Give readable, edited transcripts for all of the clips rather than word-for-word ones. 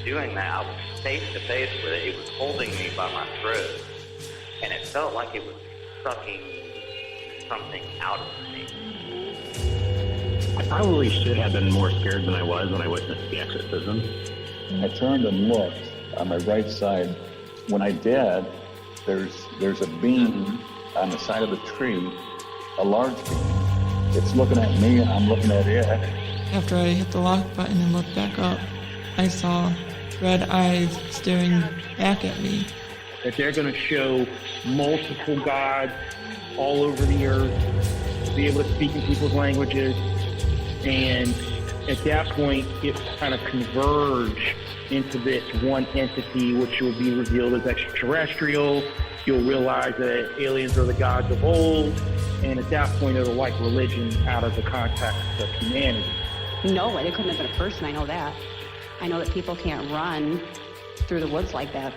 doing that, I was face to face with it. It was holding me by my throat, and it felt like it was sucking something out of me. I probably should have been more scared than I was when I witnessed the exorcism. I turned and looked on my right side. When I did, there's a beam on the side of the tree, a large beam. It's looking at me and I'm looking at it. After I hit the lock button and looked back up, I saw red eyes staring back at me. That they're going to show multiple gods all over the earth, be able to speak in people's languages, and at that point, it kind of converge into this one entity, which will be revealed as extraterrestrial. You'll realize that aliens are the gods of old, and at that point, it'll wipe religion out of the context of humanity. No, it couldn't have been a person, I know that. I know that people can't run through the woods like that.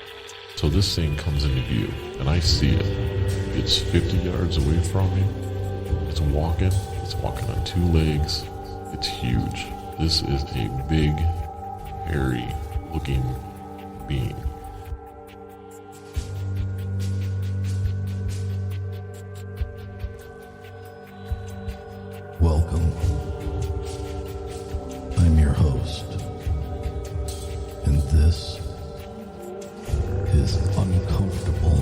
So this thing comes into view, and I see it. It's 50 yards away from me. It's walking on two legs. It's huge. This is a big, hairy-looking being. Welcome. I'm your host, and this is uNcomfortable.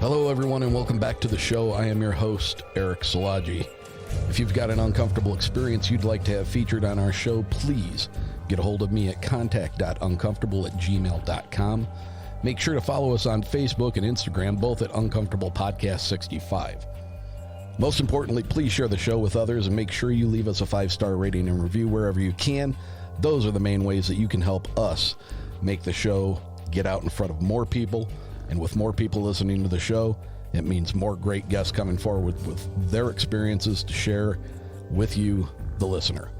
Hello, everyone, and welcome back to the show. I am your host, Eric Szilagyi. If you've got an uncomfortable experience you'd like to have featured on our show, please get a hold of me at contact.uncomfortable@gmail.com. Make sure to follow us on Facebook and Instagram, both at Uncomfortable Podcast 65. Most importantly, please share the show with others and make sure you leave us a 5-star rating and review wherever you can. Those are the main ways that you can help us make the show get out in front of more people. And with more people listening to the show, it means more great guests coming forward with their experiences to share with you, the listener.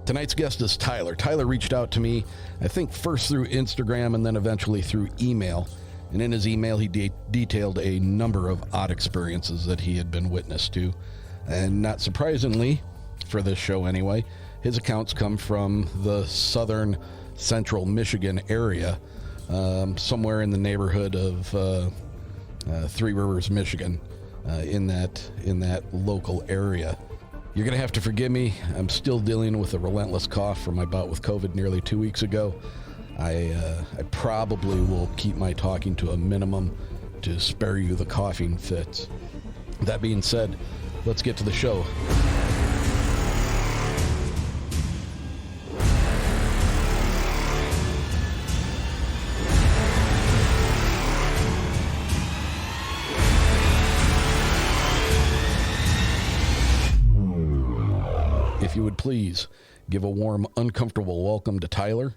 Tonight's guest is Tyler. Tyler reached out to me, I think first through Instagram and then eventually through email. And in his email, he detailed a number of odd experiences that he had been witness to. And not surprisingly, for this show anyway, his accounts come from the southern central Michigan area, somewhere in the neighborhood of Three Rivers, Michigan, in that local area. You're going to have to forgive me. I'm still dealing with a relentless cough from my bout with COVID nearly 2 weeks ago. I probably will keep my talking to a minimum to spare you the coughing fits. That being said, let's get to the show. If you would please give a warm, uncomfortable welcome to Tyler.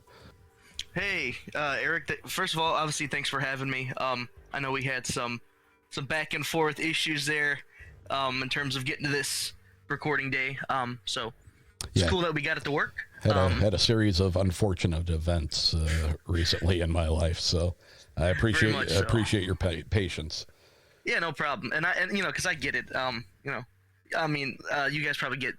Hey, Eric, first of all, obviously, thanks for having me. I know we had some back and forth issues there in terms of getting to this recording day. So it's cool that we got it to work. Had a series of unfortunate events recently in my life, so I appreciate your patience. Yeah, no problem. And because I get it. You guys probably get,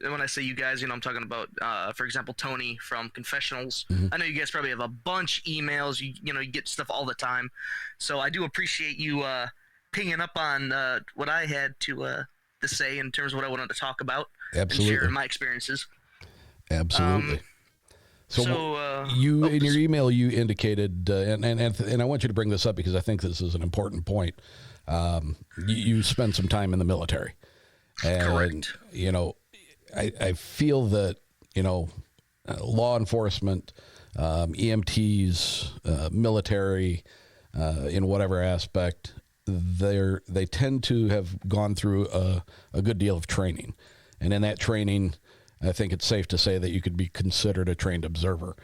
when I say you guys, I'm talking about, for example, Tony from Confessionals. Mm-hmm. I know you guys probably have a bunch of emails. You get stuff all the time. So I do appreciate you pinging up on what I had to say in terms of what I wanted to talk about. Absolutely. And share my experiences. Absolutely. So you in your email, you indicated, and I want you to bring this up because I think this is an important point. You spent some time in the military. And, correct. I feel that, law enforcement, EMTs, military, in whatever aspect, they tend to have gone through a good deal of training. And in that training, I think it's safe to say that you could be considered a trained observer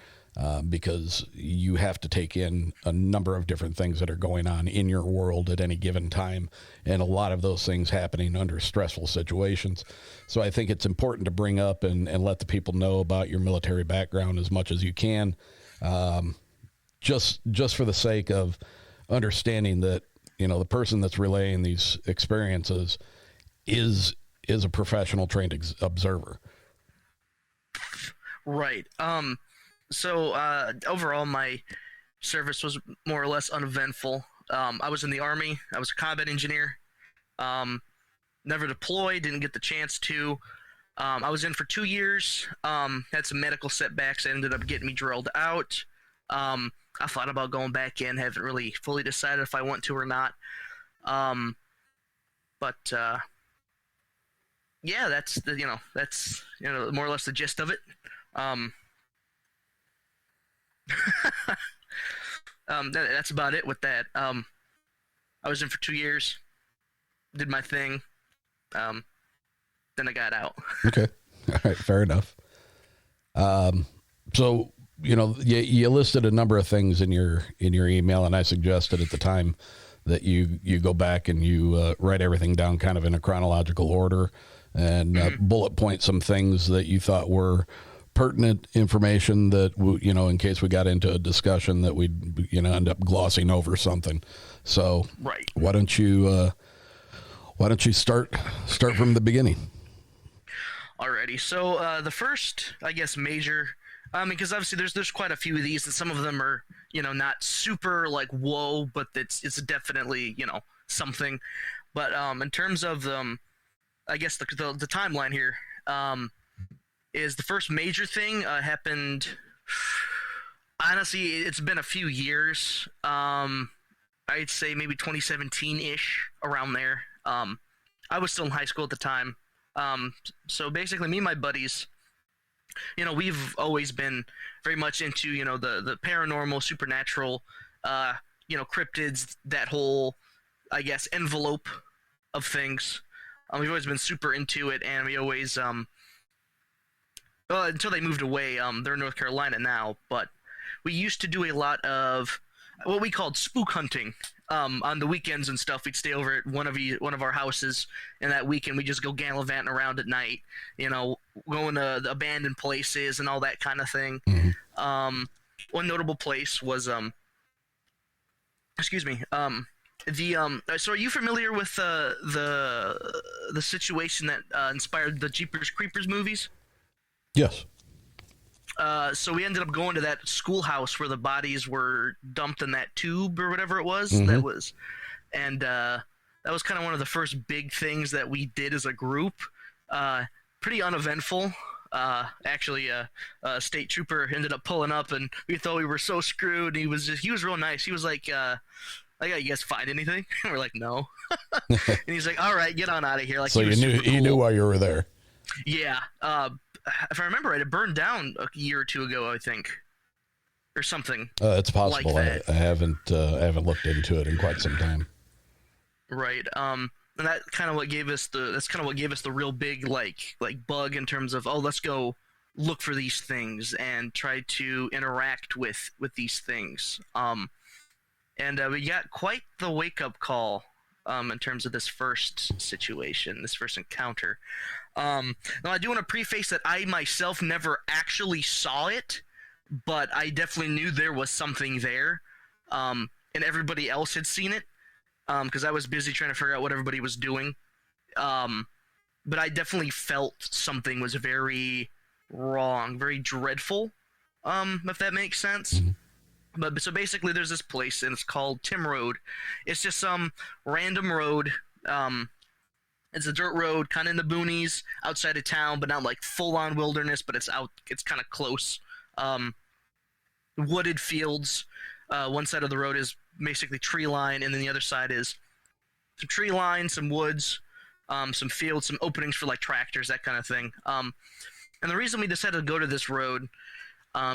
because you have to take in a number of different things that are going on in your world at any given time, and a lot of those things happening under stressful situations. So I think it's important to bring up and let the people know about your military background as much as you can, just for the sake of understanding that, the person that's relaying these experiences is is a professional trained observer. Right. So overall, my service was more or less uneventful. I was in the Army. I was a combat engineer. Never deployed, didn't get the chance to. I was in for 2 years. Had some medical setbacks that ended up getting me drilled out. I thought about going back in. Haven't really fully decided if I want to or not. But yeah, that's more or less the gist of it. That's about it with that. I was in for 2 years, did my thing, then I got out. Okay, all right, fair enough. So you listed a number of things in your email, and I suggested at the time that you go back and you write everything down kind of in a chronological order and bullet point some things that you thought were pertinent information that, in case we got into a discussion that we'd, end up glossing over something. So right. Why don't you start from the beginning? Alrighty. So the first, I guess, major, because obviously there's quite a few of these, and some of them are, not super like whoa, but it's definitely something. But in terms of I guess the timeline here, is the first major thing happened. Honestly, it's been a few years. I'd say maybe 2017-ish, around there. I was still in high school at the time. So basically, me and my buddies, we've always been very much into, the paranormal, supernatural, cryptids, that whole, I guess, envelope of things. We've always been super into it, and we always, until they moved away, they're in North Carolina now, but we used to do a lot of what we called spook hunting. On the weekends and stuff, we'd stay over at one of our houses, and that weekend we just go gallivanting around at night, going to the abandoned places and all that kind of thing. Mm-hmm. One notable place was so are you familiar with the situation that inspired the Jeepers Creepers movies? Yes. So we ended up going to that schoolhouse where the bodies were dumped in that tube or whatever it was. Mm-hmm. That was kind of one of the first big things that we did as a group. Pretty uneventful. Actually, a state trooper ended up pulling up, and we thought we were so screwed. He was real nice. He was like, "I got you guys find anything?" And we're like, "No." And he's like, "All right, get on out of here." Like, so you knew why you were there. Yeah. If I remember right, it burned down a year or two ago, I think, or something. It's possible. Like that. I haven't looked into it in quite some time. Right. And that's kind of what gave us the real big like bug in terms of, let's go look for these things and try to interact with these things. And we got quite the wake up call in terms of this first situation, this first encounter. Now, I do want to preface that I myself never actually saw it, but I definitely knew there was something there, and everybody else had seen it, because I was busy trying to figure out what everybody was doing. But I definitely felt something was very wrong, very dreadful, if that makes sense. Mm-hmm. But so basically, there's this place, and it's called Tim Road. It's just some random road. It's a dirt road, kind of in the boonies, outside of town, but not like full-on wilderness, but it's kind of close. Wooded fields. One side of the road is basically tree line, and then the other side is some tree line, some woods, some fields, some openings for like tractors, that kind of thing. And the reason we decided to go to this road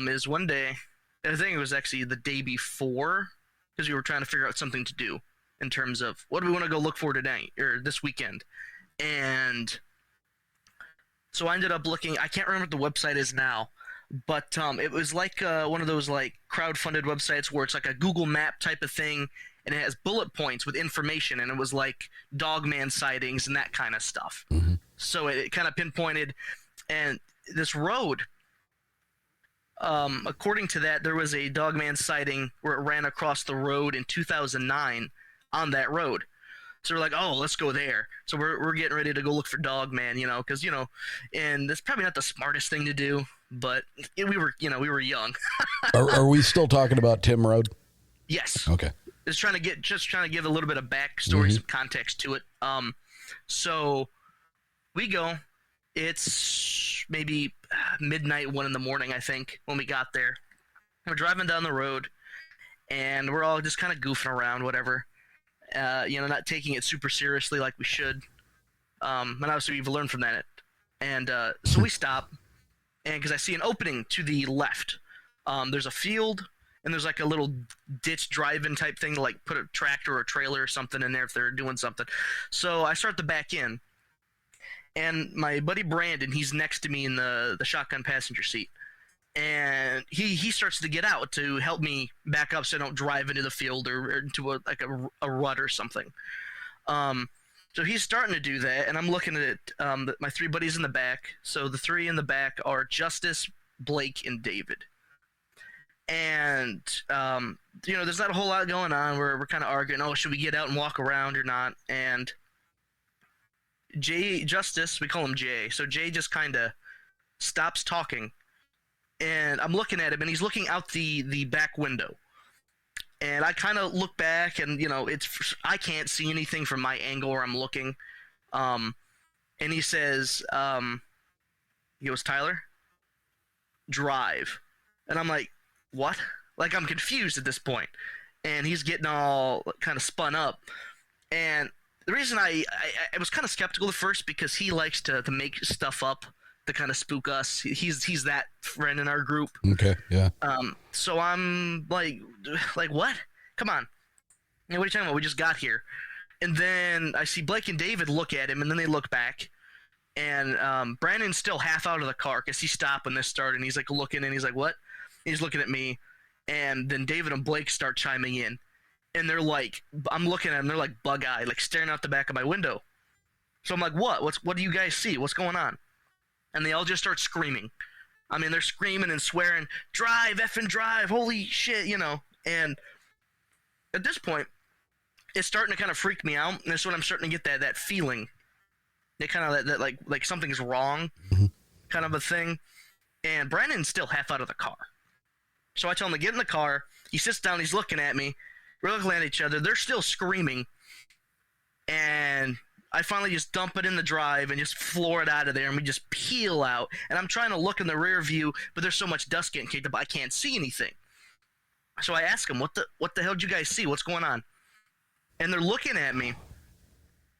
is one day, I think it was actually the day before, because we were trying to figure out something to do in terms of what do we want to go look for tonight or this weekend. And so I ended up looking, I can't remember what the website is now, but it was like one of those like crowdfunded websites where it's like a Google map type of thing, and it has bullet points with information, and it was like dogman sightings and that kind of stuff. Mm-hmm. So it kind of pinpointed, and this road, according to that, there was a dogman sighting where it ran across the road in 2009 on that road. So we're like, oh, let's go there. So we're getting ready to go look for Dog Man, because and that's probably not the smartest thing to do, but we were young. Are we still talking about Tim Road? Yes. Okay. Just trying to give a little bit of backstory, some context to it. So we go. It's maybe midnight, 1 a.m, I think, when we got there. We're driving down the road, and we're all just kind of goofing around, whatever. Not taking it super seriously like we should. And obviously we've learned from that. And so we stop, and because I see an opening to the left. There's a field, and there's like a little ditch drive-in type thing to like put a tractor or a trailer or something in there if they're doing something. So I start to back in, and my buddy Brandon, he's next to me in the shotgun passenger seat. And he starts to get out to help me back up so I don't drive into the field or into a rut or something. So he's starting to do that, and I'm looking at my 3 buddies in the back. So the 3 in the back are Justice, Blake, and David. And there's not a whole lot going on. We're kind of arguing, oh, should we get out and walk around or not? And Justice, we call him Jay. So Jay just kind of stops talking. And I'm looking at him, and he's looking out the back window. And I kind of look back, and I can't see anything from my angle where I'm looking. And he says, he goes, Tyler, drive. And I'm like, what? Like, I'm confused at this point. And he's getting all kind of spun up. And the reason I was kind of skeptical at first, because he likes to make stuff up to kind of spook us. He's that friend in our group. Okay, yeah. So I'm like what? Come on. What are you talking about? We just got here. And then I see Blake and David look at him, and then they look back. And Brandon's still half out of the car because he stopped when this started, and he's like looking, and he's like, what? And he's looking at me. And then David and Blake start chiming in. And they're like, I'm looking at them, they're like bug-eyed, like staring out the back of my window. So I'm like, what do you guys see? What's going on? And they all just start screaming. I mean, they're screaming and swearing, drive, effing drive, holy shit, And at this point, it's starting to kind of freak me out. And that's when I'm starting to get that feeling. That kind of that like something's wrong kind of a thing. And Brandon's still half out of the car. So I tell him to get in the car. He sits down, he's looking at me. We're looking at each other. They're still screaming. And I finally just dump it in the drive and just floor it out of there, and we just peel out. And I'm trying to look in the rear view, but there's so much dust getting kicked up, I can't see anything. So I ask them, what the hell did you guys see? What's going on? And they're looking at me,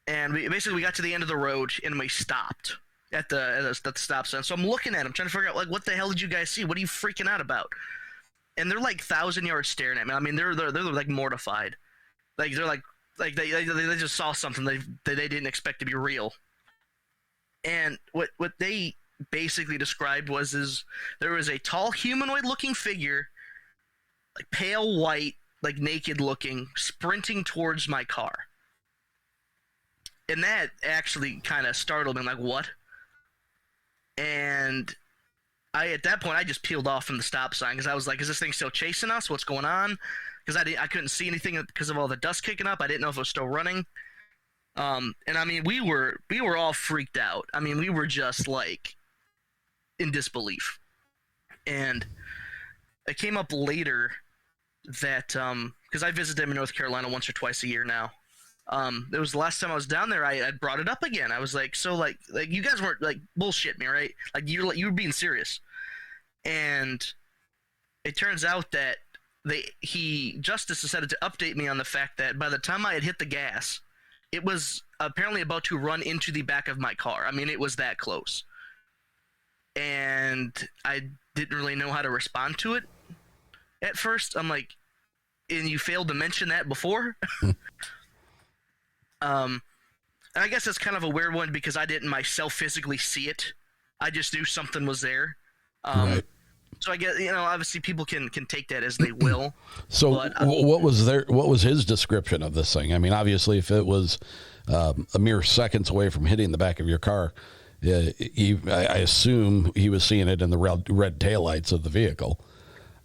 and we got to the end of the road, and we stopped at the stop sign. So I'm looking at them, trying to figure out, like, what the hell did you guys see? What are you freaking out about? And they're like 1,000 yards staring at me. I mean, they're like mortified. Like they're like they just saw something they didn't expect to be real. And what they basically described was there was a tall humanoid looking figure, like pale white, like naked looking, sprinting towards my car. And that actually kind of startled me. I'm like, what? And at that point I just peeled off from the stop sign, because I was like, is this thing still chasing us? What's going on? Because I couldn't see anything because of all the dust kicking up. I didn't know if it was still running. And I mean, we were all freaked out. I mean, we were just like in disbelief. And it came up later that because I visit them in North Carolina once or twice a year now. It was the last time I was down there. I brought it up again. I was like, so like you guys weren't like bullshit me, right? Like you were being serious. And it turns out that Justice decided to update me on the fact that by the time I had hit the gas, it was apparently about to run into the back of my car. I mean, it was that close. And I didn't really know how to respond to it at first. I'm like, and you failed to mention that before? And I guess that's kind of a weird one because I didn't myself physically see it. I just knew something was there. Right. So I guess, obviously people can take that as they will. So what was his description of this thing? I mean, obviously if it was a mere seconds away from hitting the back of your car, I assume he was seeing it in the red taillights of the vehicle.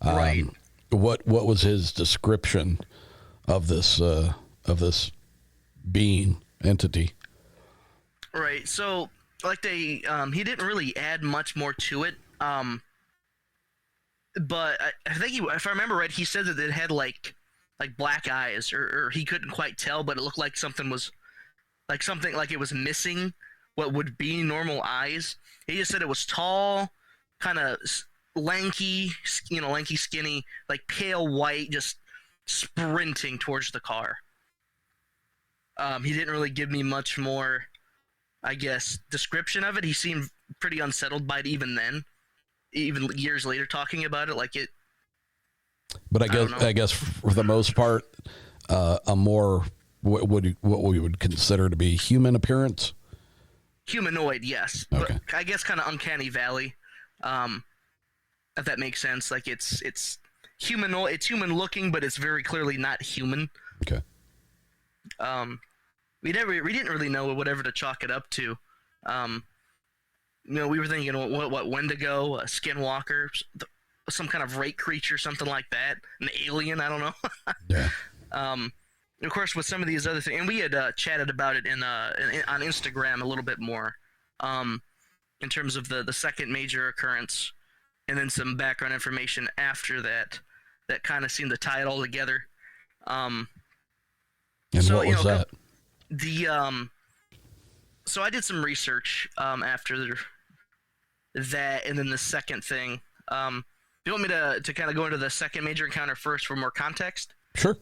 Right. What was his description of this being, entity. Right. So, like he didn't really add much more to it. But I think if I remember right, he said that it had like black eyes, or he couldn't quite tell, but it looked like something like it was missing what would be normal eyes. He just said it was tall, kind of lanky, skinny, like pale white, just sprinting towards the car. He didn't really give me much more, I guess, description of it. He seemed pretty unsettled by it even then, even years later talking about it, like it. But I guess for the most part, a more what we would consider to be human appearance. Humanoid, yes. Okay. But I guess kind of uncanny valley, if that makes sense. Like it's humanoid, it's human looking, but it's very clearly not human. Okay. We didn't really know whatever to chalk it up to. We were thinking what Wendigo, a skinwalker, some kind of rake creature, something like that, an alien. I don't know. Yeah. Of course, with some of these other things, and we had chatted about it on Instagram a little bit more, in terms of the second major occurrence, and then some background information after that kind of seemed to tie it all together. And so, what was that? So I did some research after that, and then the second thing. Do you want me to kind of go into the second major encounter first for more context? Sure.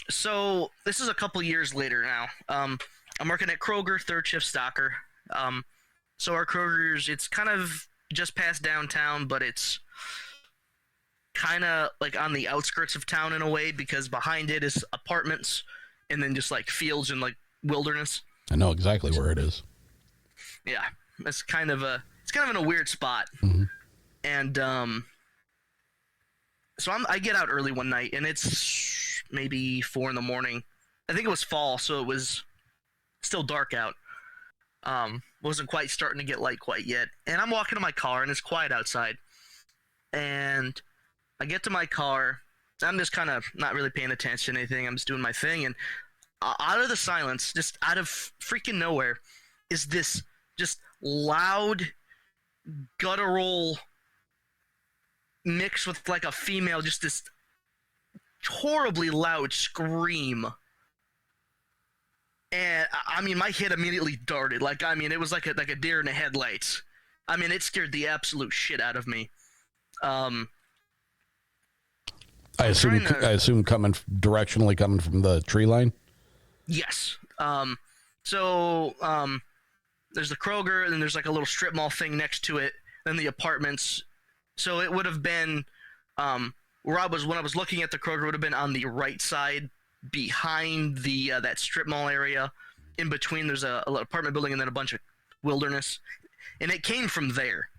So this is a couple years later now. I'm working at Kroger, third shift stocker. So our Kroger's, it's kind of just past downtown, but it's kind of like on the outskirts of town in a way, because behind it is apartments and then just like fields and like wilderness. I know exactly where it is. Yeah, it's kind of in a weird spot. Mm-hmm. And so I get out early one night, and it's maybe 4 a.m. I think it was fall, so it was still dark out. Wasn't quite starting to get light quite yet. And I'm walking to my car, and it's quiet outside. And I get to my car. I'm just kind of not really paying attention to anything. I'm just doing my thing. And out of the silence, just out of freaking nowhere, is this just loud, guttural mixed with like a female, just this horribly loud scream. And I mean, my head immediately darted. Like, I mean, it was like a deer in the headlights. I mean, it scared the absolute shit out of me. I assume directionally coming from the tree line. Yes. So there's the Kroger, and then there's like a little strip mall thing next to it, then the apartments. So it would have been when I was looking at the Kroger, would have been on the right side behind the that strip mall area. In between, there's a apartment building and then a bunch of wilderness, and it came from there.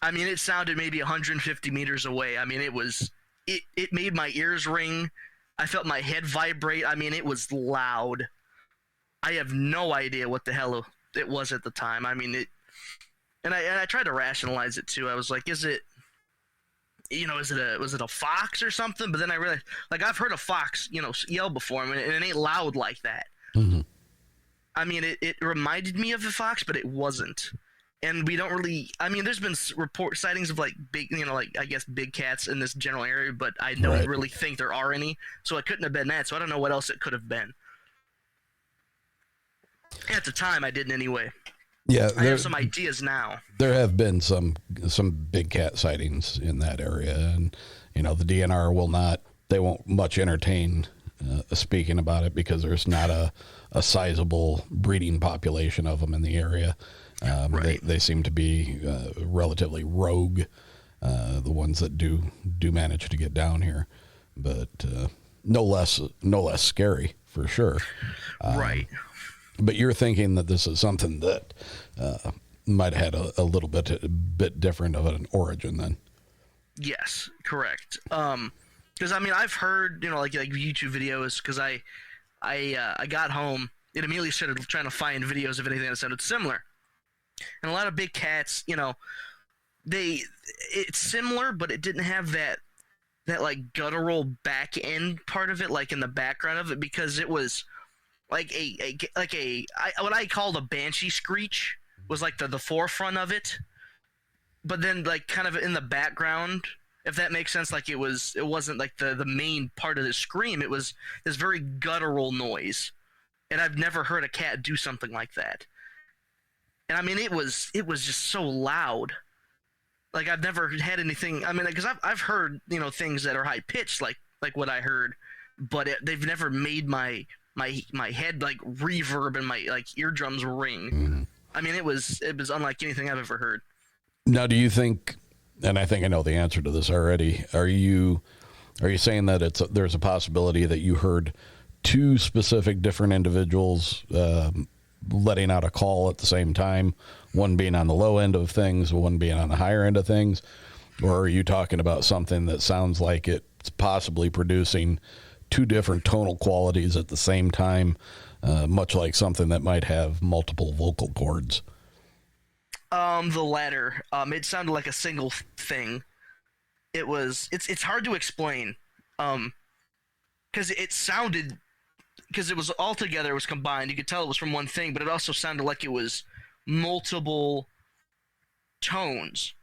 I mean, it sounded maybe 150 meters away. I mean, it made my ears ring. I felt my head vibrate. I mean, it was loud. I have no idea what the hell it was at the time. I mean, and I tried to rationalize it too. I was like, was it a fox or something? But then I realized, like, I've heard a fox, yell before, and it ain't loud like that. Mm-hmm. I mean, it reminded me of a fox, but it wasn't. And we don't really, I mean, there's been sightings of like big, I guess big cats in this general area, but I don't really think there are any. So it couldn't have been that. So I don't know what else it could have been. At the time, I didn't anyway. Yeah, I have some ideas now. There have been some big cat sightings in that area, and the DNR won't much entertain speaking about it because there's not a sizable breeding population of them in the area. They seem to be relatively rogue, the ones that do manage to get down here, but no less scary for sure. Right. But you're thinking that this is something that might have had a little bit different of an origin then. Yes, correct. Because I mean, I've heard like YouTube videos. Because I got home and immediately started trying to find videos of anything that sounded similar. And a lot of big cats, it's similar, but it didn't have that like guttural back end part of it, like in the background of it, because it was like what I called a banshee screech was like the forefront of it, but then like kind of in the background, if that makes sense. Like it wasn't like the main part of the scream. It was this very guttural noise, and I've never heard a cat do something like that. And I mean, it was just so loud. Like I've never had anything. I mean, because I've heard things that are high pitched, like what I heard, but they've never made my head like reverb and my like eardrums ring. Mm-hmm. I mean, it was unlike anything I've ever heard. Now, do you think? And I think I know the answer to this already. Are you saying that there's a possibility that you heard two specific different individuals letting out a call at the same time, one being on the low end of things, one being on the higher end of things? Or are you talking about something that sounds like it's possibly producing two different tonal qualities at the same time, much like something that might have multiple vocal cords? The latter. It sounded like a single thing. It's hard to explain. Because it was all together, it was combined. You could tell it was from one thing, but it also sounded like it was multiple tones.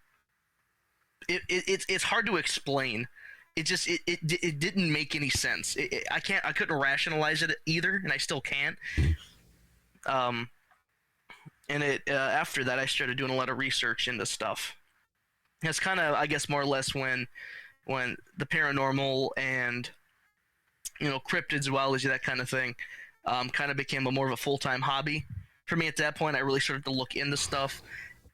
It's hard to explain. It didn't make any sense. I couldn't rationalize it either, and I still can't. And after that, I started doing a lot of research into stuff. It's kind of, I guess, more or less when the paranormal and cryptozoology, that kind of thing, kind of became more of a full-time hobby for me. At that point, I really started to look into stuff.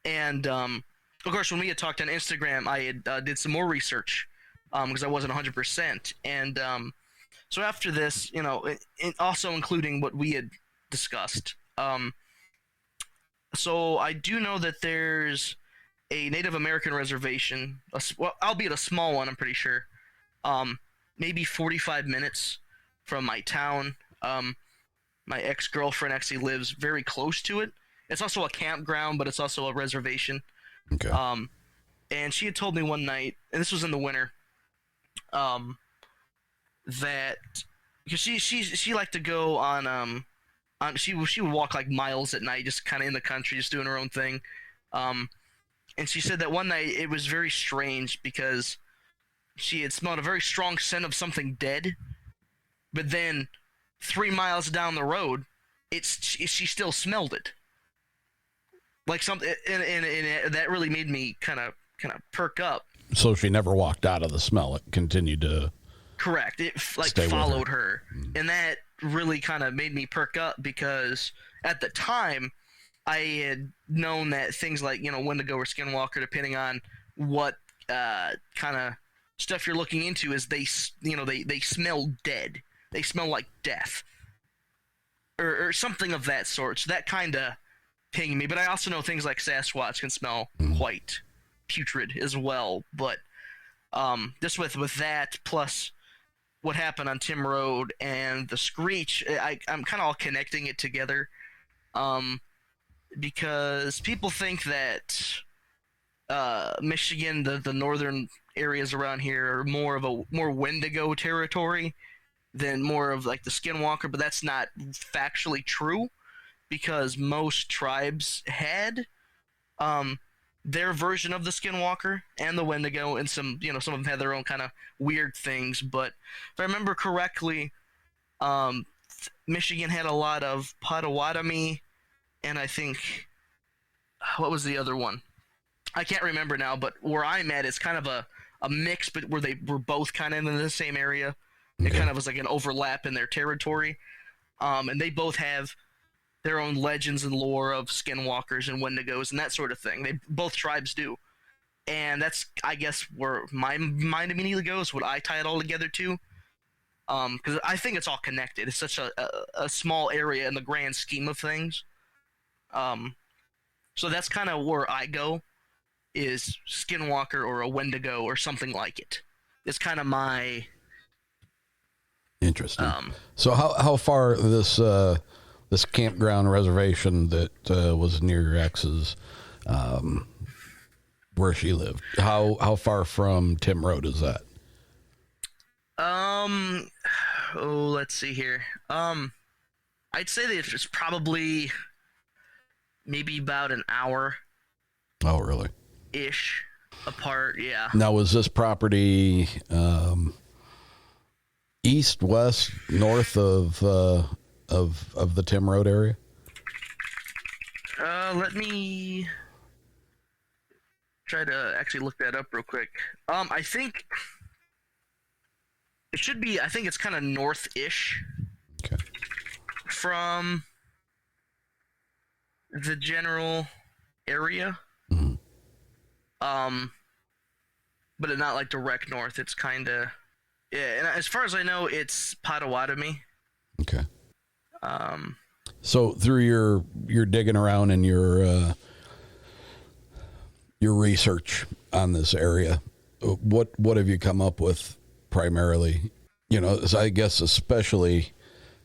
And of course, when we had talked on Instagram, I had did some more research because I wasn't 100%. And so after this, also including what we had discussed. So I do know that there's a Native American reservation, albeit a small one, I'm pretty sure, maybe 45 minutes from my town. My ex-girlfriend actually lives very close to it. It's also a campground, but it's also a reservation. Okay. And she had told me one night, and this was in the winter, that because she liked to go on she would walk like miles at night, just kind of in the country, just doing her own thing. And she said that one night it was very strange because she had smelled a very strong scent of something dead, but then 3 miles down the road, she still smelled it. Like something, and that really made me kind of perk up. So she never walked out of the smell; it continued to. Correct. It followed her, and that really kind of made me perk up because at the time I had known that things like Wendigo or Skinwalker, depending on what kind of stuff you're looking into, is they smell dead. They smell like death, or something of that sort. So that kind of pinged me. But I also know things like Sasquatch can smell quite putrid as well. But just with that plus what happened on Tim Road and the screech, I'm kind of all connecting it together, because people think that Michigan, the northern areas around here, are more Wendigo territory than more of like the Skinwalker, but that's not factually true because most tribes had their version of the Skinwalker and the Wendigo, and some of them had their own kind of weird things. But if I remember correctly, Michigan had a lot of Potawatomi, and I think what was the other one? I can't remember now. But where I'm at is kind of a mix, but where they were both kind of in the same area. Okay. It kind of was like an overlap in their territory, and they both have their own legends and lore of Skinwalkers and Wendigos and that sort of thing. Both tribes do. And that's, I guess, where my mind immediately goes, what I tie it all together to. Because I think it's all connected. It's such a small area in the grand scheme of things. So that's kind of where I go, is Skinwalker or a Wendigo or something like it. It's kind of my... Interesting. So how far this campground reservation that was near your ex's, where she lived, how far from Tim Road is that? Let's see here. I I'd say that it's probably maybe about an hour. Oh, really? Ish apart, yeah. Now, was this property east, west, north of the Tim Road area? Let me try to actually look that up real quick. I think it should be. I think it's kind of north-ish. Okay. From the general area. Mm-hmm. But it's not like direct north. It's kind of, yeah. And as far as I know, it's Potawatomi. Okay. So through your digging around and your research on this area, what have you come up with primarily? You know, I guess especially,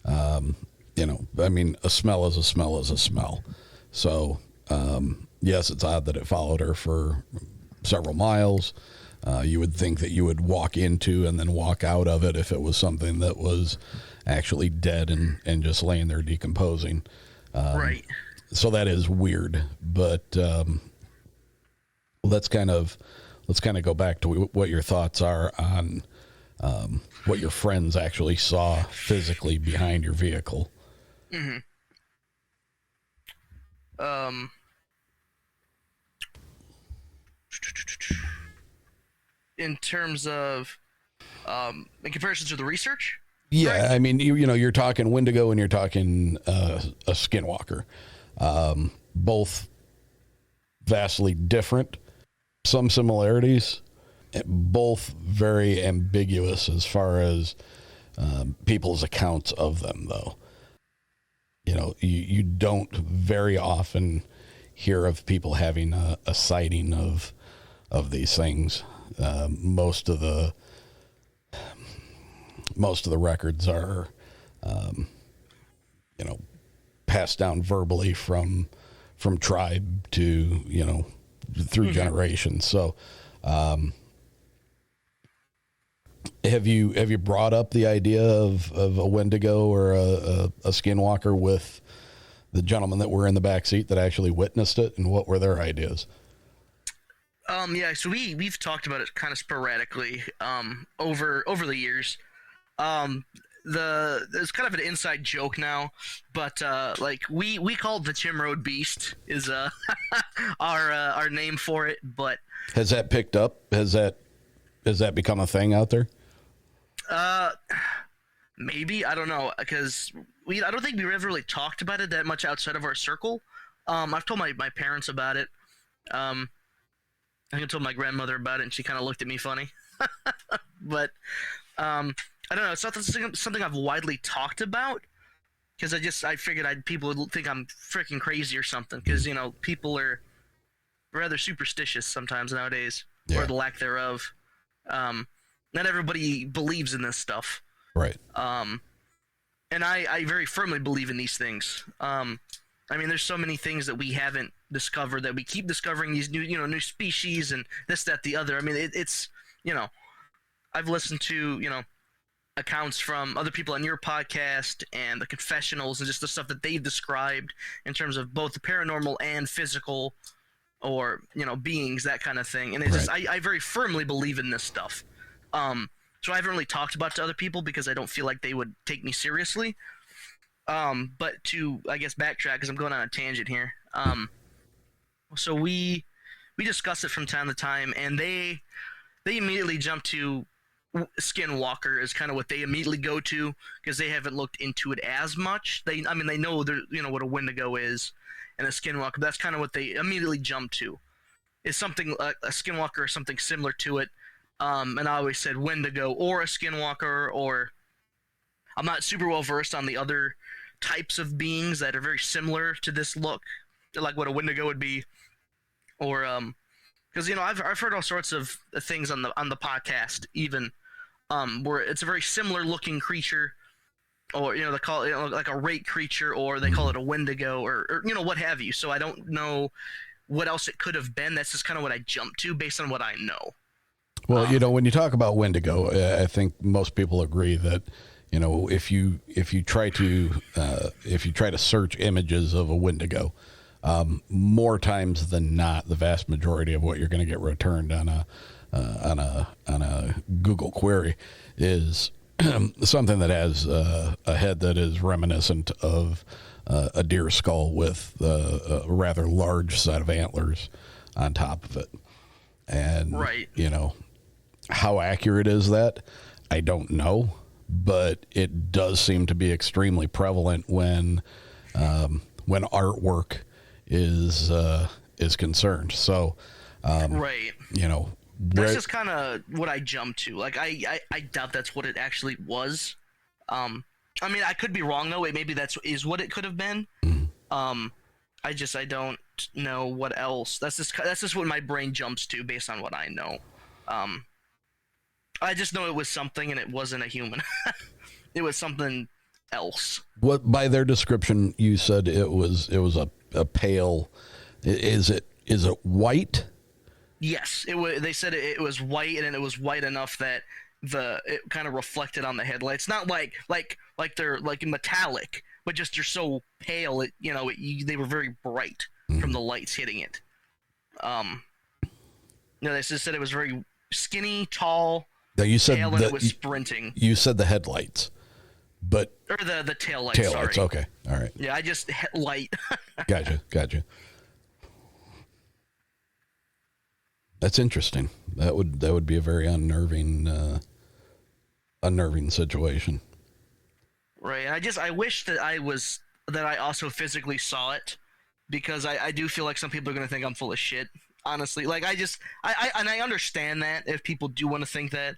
you know, I mean, a smell is a smell is a smell. So, yes, it's odd that it followed her for several miles. You would think that you would walk into and then walk out of it if it was something that was actually dead and just laying there decomposing. Right. So that is weird, but let's kind of go back to what your thoughts are on what your friends actually saw physically behind your vehicle. Mm-hmm. In terms of, in comparison to the research? Yeah, right? I mean, you know, you're talking Wendigo and you're talking a Skinwalker. Both vastly different, some similarities, both very ambiguous as far as people's accounts of them, though. You know, you don't very often hear of people having a sighting of these things. Most of the records are, you know, passed down verbally from tribe to, you know, through generations. So, have you brought up the idea of a Wendigo or a Skinwalker with the gentlemen that were in the back seat that actually witnessed it, and what were their ideas? Yeah, so we've talked about it kind of sporadically over the years. There's kind of an inside joke now, but like we call it the Tim Road Beast is our name for it. But has that picked up? Has that become a thing out there? Maybe, I don't know, because I don't think we ever really talked about it that much outside of our circle. I've told my parents about it. I told my grandmother about it, and she kind of looked at me funny. But I don't know. It's not something I've widely talked about, because I figured people would think I'm freaking crazy or something. Because you know, people are rather superstitious sometimes nowadays, or the lack thereof. Not everybody believes in this stuff, right? And I very firmly believe in these things. I mean, there's so many things that we haven't discovered that we keep discovering, these new species and this, that, the other. I mean, it's, you know, I've listened to, you know, accounts from other people on your podcast and the confessionals and just the stuff that they've described in terms of both the paranormal and physical, or, you know, beings, that kind of thing. And it's right. I very firmly believe in this stuff. So I haven't really talked about it to other people because I don't feel like they would take me seriously. But to, I guess, backtrack, because I'm going on a tangent here. So we discuss it from time to time, and they immediately jump to Skinwalker is kind of what they immediately go to, because they haven't looked into it as much. They know what a Wendigo is and a Skinwalker. That's kind of what they immediately jump to. Is something a Skinwalker or something similar to it. And I always said Wendigo or a Skinwalker, or I'm not super well versed on the other types of beings that are very similar to this look, like what a Wendigo would be, or because you know I've heard all sorts of things on the podcast, even where it's a very similar looking creature, or you know they call it, you know, like a rake creature, or they call it a Wendigo, or you know what have you. So I don't know what else it could have been. That's just kind of what I jumped to based on what I know. Well, you know, when you talk about Wendigo, I think most people agree that if you try to search images of a Wendigo, more times than not, the vast majority of what you're going to get returned on a Google query is something that has a head that is reminiscent of a deer skull with a rather large set of antlers on top of it. And, right. How accurate is that? I don't know, but it does seem to be extremely prevalent when artwork is concerned. So, right. That's just kind of what I jumped to. Like, I doubt that's what it actually was. I mean, I could be wrong though. Maybe is what it could have been. I don't know what else. That's just what my brain jumps to based on what I know. I just know it was something, and it wasn't a human. It was something else. What, by their description, you said it was a pale. Is it white? Yes, they said it was white, and it was white enough that it kind of reflected on the headlights. Not like they're like metallic, but just you're so pale. They were very bright from the lights hitting it. They just said it was very skinny, tall. Now you said pale, and it was sprinting. You said the headlights, but or the tail lights. Tail lights. Okay, all right. Yeah, I just light. Gotcha. That's interesting. That would be a very unnerving situation. Right. I wish that I also physically saw it, because I do feel like some people are going to think I'm full of shit. Honestly, like I understand that if people do want to think that,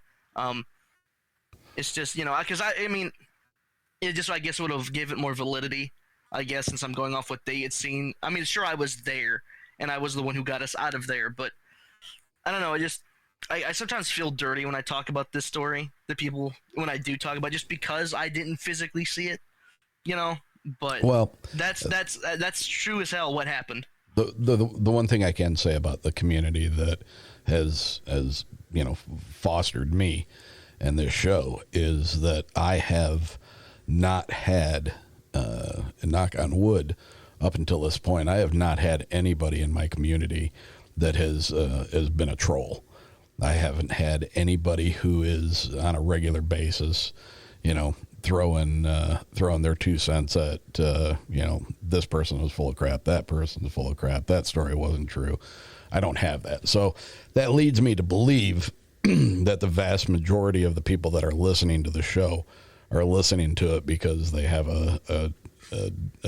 it's just, because I mean, it just, I guess, would have given it more validity, I guess, since I'm going off what they had seen. I mean, sure, I was there and I was the one who got us out of there, but I don't know. I sometimes feel dirty when I talk about this story, when I do talk about it, just because I didn't physically see it, but well, that's true as hell what happened. The one thing I can say about the community that has fostered me and this show is that I have not had, knock on wood, up until this point, I have not had anybody in my community that has been a troll. I haven't had anybody who is on a regular basis, throwing their 2 cents at, this person was full of crap, that person was full of crap, that story wasn't true. I don't have that. So that leads me to believe that the vast majority of the people that are listening to the show are listening to it because they have a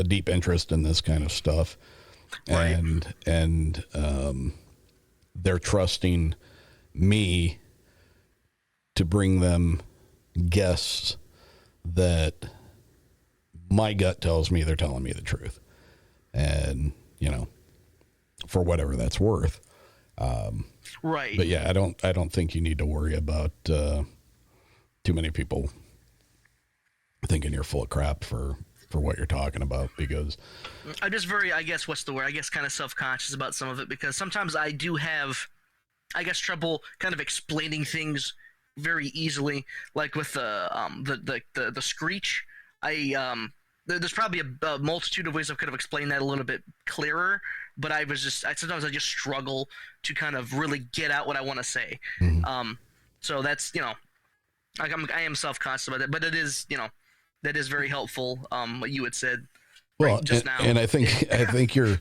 deep interest in this kind of stuff. Right. And they're trusting me to bring them guests that my gut tells me they're telling me the truth, and for whatever that's worth. Right. But yeah, I don't think you need to worry about too many people thinking you're full of crap for what you're talking about, because I'm just very, I guess, what's the word? I guess kind of self-conscious about some of it, because sometimes I do have, I guess, trouble kind of explaining things very easily, like with the screech. There's probably a multitude of ways I could have explained that a little bit clearer, but sometimes I just struggle to kind of really get out what I want to say. Mm-hmm. So that's, I am self-conscious about it, but it is, that is very helpful. What you had said. Well, just now. And I think you're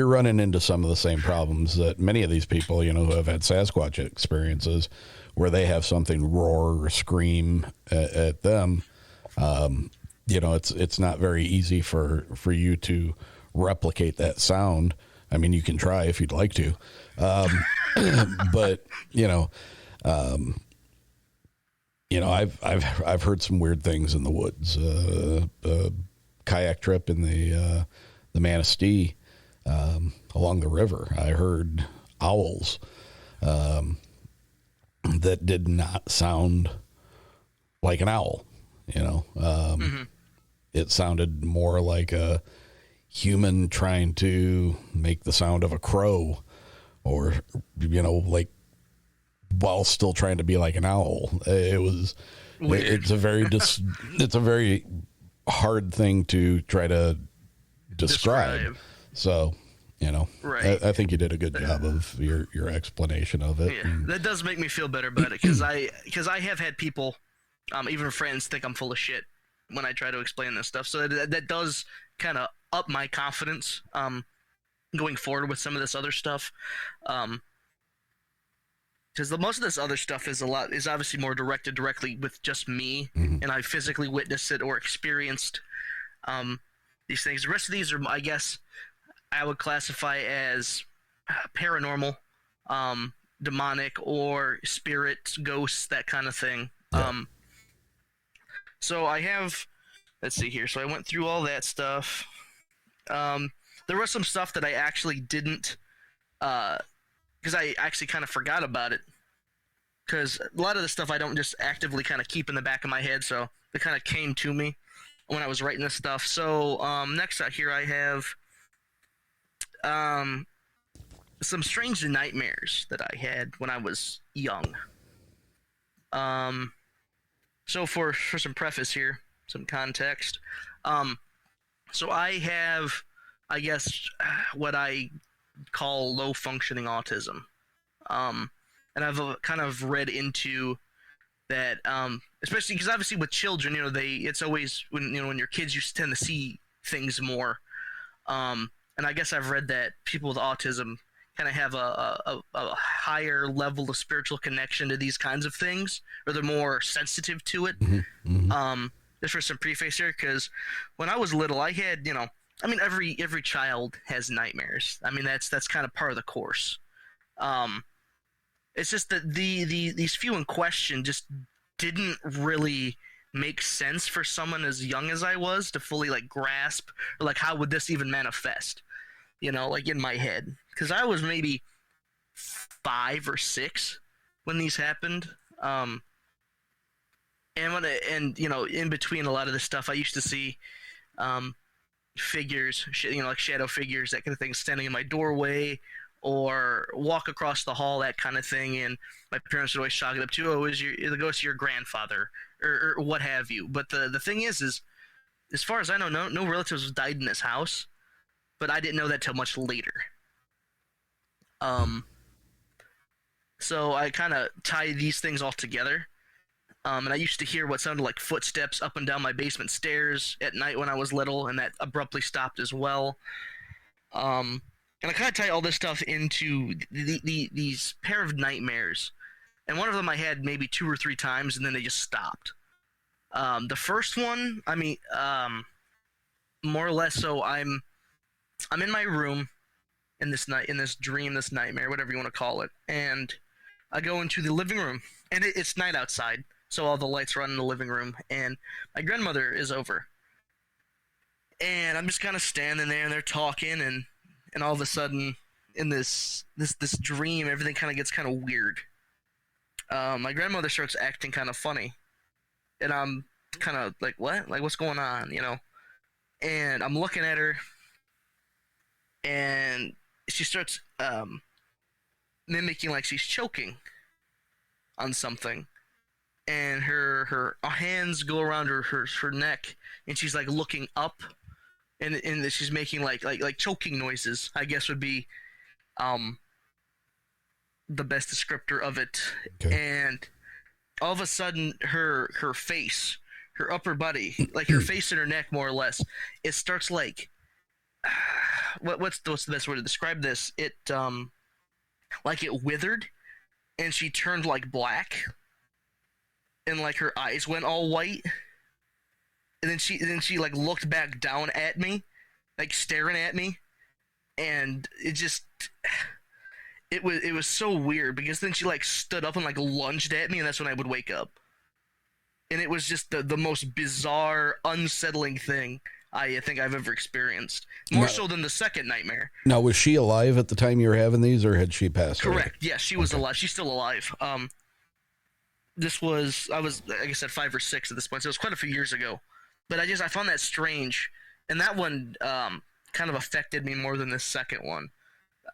running into some of the same problems that many of these people, who have had Sasquatch experiences, where they have something roar or scream at them. It's not very easy for you to replicate that sound. I mean, you can try if you'd like to, but I've heard some weird things in the woods. Kayak trip in the Manistee along the river. I heard owls that did not sound like an owl. Mm-hmm. It sounded more like a human trying to make the sound of a crow, or like while still trying to be like an owl. It was Weird. It's a very hard thing to try to describe. So, Right. I think you did a good job of your explanation of it. Yeah, that does make me feel better about it because I have had people, even friends, think I'm full of shit when I try to explain this stuff. So that does kind of up my confidence going forward with some of this other stuff. Because most of this other stuff is obviously more directed directly with just me, and I physically witnessed it or experienced these things. The rest of these are, I guess, I would classify as paranormal, demonic, or spirits, ghosts, that kind of thing. Yeah. So I have, let's see here. So I went through all that stuff. There was some stuff that I actually didn't, because I actually kind of forgot about it. Because a lot of the stuff I don't just actively kind of keep in the back of my head, so it kind of came to me when I was writing this stuff. So next out here I have some strange nightmares that I had when I was young. So for some preface here, some context. So I have, I guess, what I call low functioning autism. And I've kind of read into that, especially because obviously with children, it's always when you're kids, you tend to see things more. And I guess I've read that people with autism kind of have a higher level of spiritual connection to these kinds of things, or they're more sensitive to it. Just for some preface here, because when I was little, I had, every child has nightmares. I mean, that's kind of part of the course. It's just that these few in question just didn't really make sense for someone as young as I was to fully grasp, or how would this even manifest, in my head. Because I was maybe 5 or 6 when these happened. And in between a lot of this stuff, I used to see figures, like shadow figures, that kind of thing, standing in my doorway, or walk across the hall, that kind of thing. And my parents would always chalk it up to, oh, is the ghost of your grandfather, or what have you. But the thing is, as far as I know, no relatives died in this house, but I didn't know that till much later. So I kind of tie these things all together. And I used to hear what sounded like footsteps up and down my basement stairs at night when I was little, and that abruptly stopped as well. And I kind of tie all this stuff into these pair of nightmares. And one of them I had maybe 2 or 3 times, and then they just stopped. The first one, more or less, so I'm in my room in this dream, this nightmare, whatever you want to call it, and I go into the living room, and it's night outside, so all the lights are on in the living room, and my grandmother is over. And I'm just kind of standing there, and they're talking, and all of a sudden, in this dream, everything kind of gets kind of weird. My grandmother starts acting kind of funny, and I'm kind of like, what? Like, what's going on, And I'm looking at her, and she starts mimicking like she's choking on something, and her hands go around her neck, and she's like looking up. And she's making like choking noises, I guess would be the best descriptor of it. Okay. And all of a sudden her face, her upper body, like her face and her neck more or less, it starts like what's the best way to describe this? It like it withered, and she turned like black, and like her eyes went all white. And then she like looked back down at me, like staring at me, and it was so weird, because then she like stood up and like lunged at me, and that's when I would wake up. And it was just the most bizarre, unsettling thing I think I've ever experienced. More so than the second nightmare. Now, was she alive at the time you were having these, or had she passed away? Correct. Yes, she was alive. She's still alive. I was, like I said, 5 or 6 at this point, so it was quite a few years ago. But I found that strange, and that one kind of affected me more than the second one.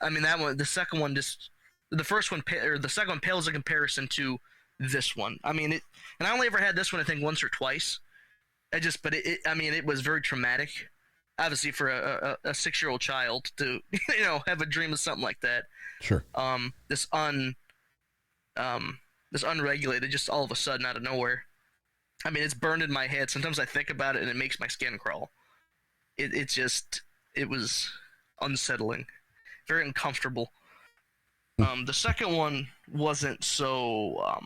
I mean, the second one just the first one, or the second one, pales in comparison to this one. I mean, and I only ever had this one, I think, once or twice. It was very traumatic. Obviously, for a 6-year-old child to have a dream of something like that. Sure. This unregulated, just all of a sudden out of nowhere. I mean, it's burned in my head. Sometimes I think about it and it makes my skin crawl. It was unsettling, very uncomfortable. The second one wasn't so.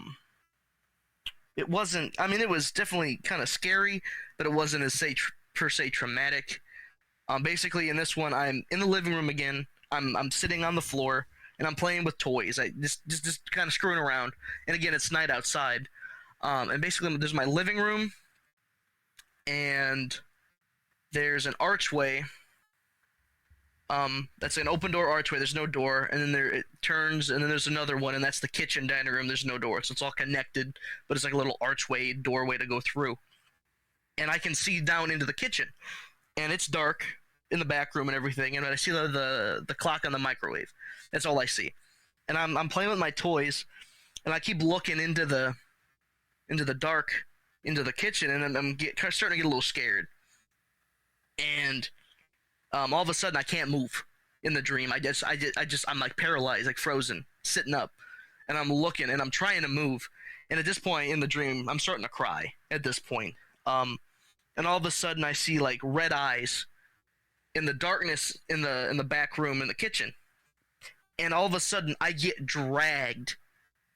It wasn't. I mean, it was definitely kind of scary, but it wasn't as per se traumatic. Basically, in this one, I'm in the living room again. I'm sitting on the floor and I'm playing with toys. I just kind of screwing around. And again, it's night outside. And basically, there's my living room, and there's an archway. That's an open door archway. There's no door, and then it turns, and then there's another one, and that's the kitchen dining room. There's no door, so it's all connected, but it's like a little archway doorway to go through. And I can see down into the kitchen, and it's dark in the back room and everything. And I see the clock on the microwave. That's all I see. And I'm playing with my toys, and I keep looking into the dark, into the kitchen, and I'm starting to get a little scared. And all of a sudden, I can't move in the dream. I'm like paralyzed, like frozen, sitting up, and I'm looking, and I'm trying to move. And at this point in the dream, I'm starting to cry. At this point, and all of a sudden, I see like red eyes in the darkness in the back room in the kitchen. And all of a sudden, I get dragged,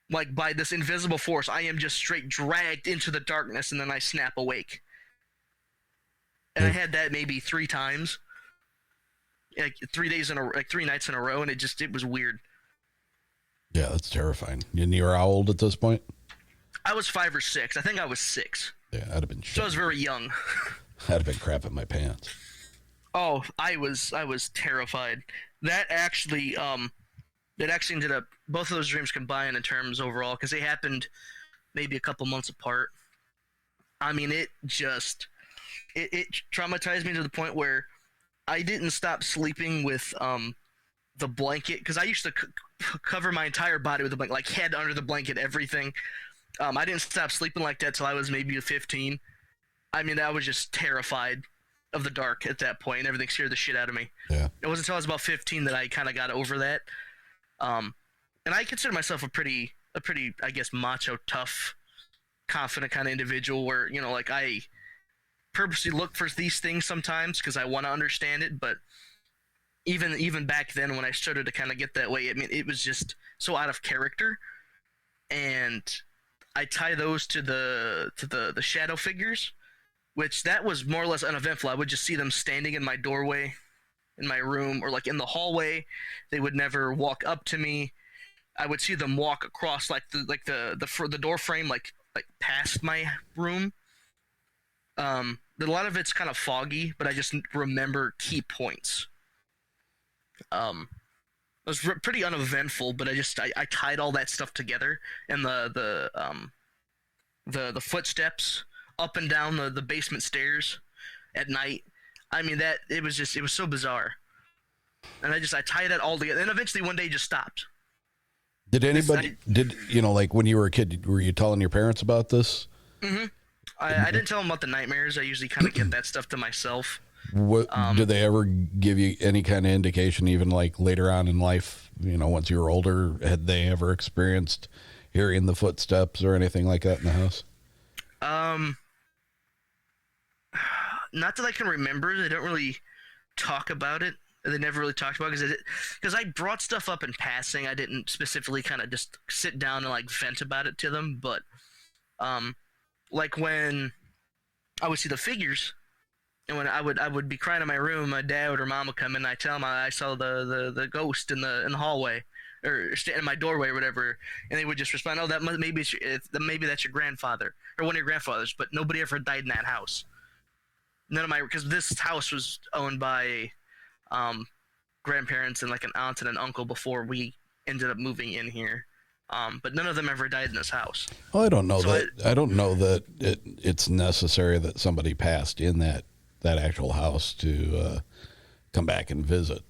like by this invisible force. I am just straight dragged into the darkness, and then I snap awake. And I had that maybe 3 times, like 3 nights in a row, and it was weird. Yeah, that's terrifying. And you were how old at this point? I was 5 or 6. I think I was 6. Yeah, I'd have been. So I was very young. I'd have been crapping my pants. Oh, I was terrified. That actually ended up, both of those dreams combined in terms overall, because they happened maybe a couple months apart. I mean, it traumatized me to the point where I didn't stop sleeping with the blanket, because I used to cover my entire body with a blanket, like head under the blanket, everything. I didn't stop sleeping like that till I was maybe 15. I mean, I was just terrified of the dark at that point, and everything scared the shit out of me. Yeah. It wasn't until I was about 15 that I kind of got over that. And I consider myself a pretty, I guess, macho, tough, confident kind of individual where, like I purposely look for these things sometimes because I want to understand it. But even back then when I started to kind of get that way, I mean, it was just so out of character. And I tie those to the shadow figures, which that was more or less uneventful. I would just see them standing in my doorway in my room, or like in the hallway. They would never walk up to me. I would see them walk across the door frame, like past my room. A lot of it's kind of foggy, but I just remember key points. It was pretty uneventful, but I tied all that stuff together, and the footsteps up and down the basement stairs at night. I mean, it was so bizarre. And I tied it all together, and eventually one day it just stopped. Did anybody, like when you were a kid, were you telling your parents about this? Mm-hmm. I didn't tell them about the nightmares. I usually kind of kept that stuff to myself. What did they ever give you any kind of indication, even like later on in life, once you were older, had they ever experienced hearing the footsteps or anything like that in the house? Not that I can remember. They don't really talk about it. They never really talked about it because I brought stuff up in passing. I didn't specifically kind of just sit down and like vent about it to them. But like when I would see the figures, and when I would be crying in my room, my dad or mom would come in, and I tell them I saw the ghost in the hallway or stand in my doorway or whatever, and they would just respond, "Oh, maybe that's your grandfather or one of your grandfathers," but nobody ever died in that house. Because this house was owned by grandparents and like an aunt and an uncle before we ended up moving in here. But none of them ever died in this house. Well, I don't know I don't know that it's necessary that somebody passed in that actual house to come back and visit.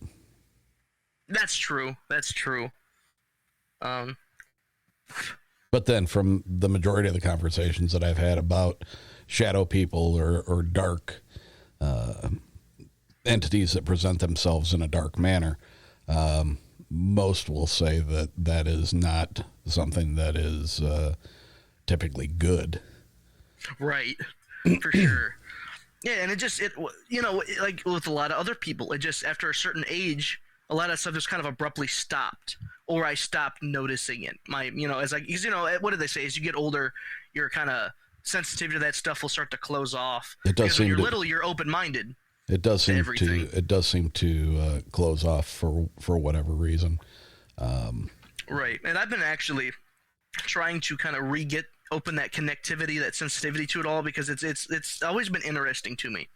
That's true. But then from the majority of the conversations that I've had about shadow people or dark entities that present themselves in a dark manner, most will say that is not something that is typically good. Right, for sure. Yeah, and like with a lot of other people, it just, after a certain age, a lot of stuff just kind of abruptly stopped, or I stopped noticing it. What did they say? As you get older, your kind of sensitivity to that stuff will start to close off. It does seem when you're little, you're open-minded. It does seem to close off for whatever reason. Right, and I've been actually trying to kind of open that connectivity, that sensitivity to it all, because it's always been interesting to me.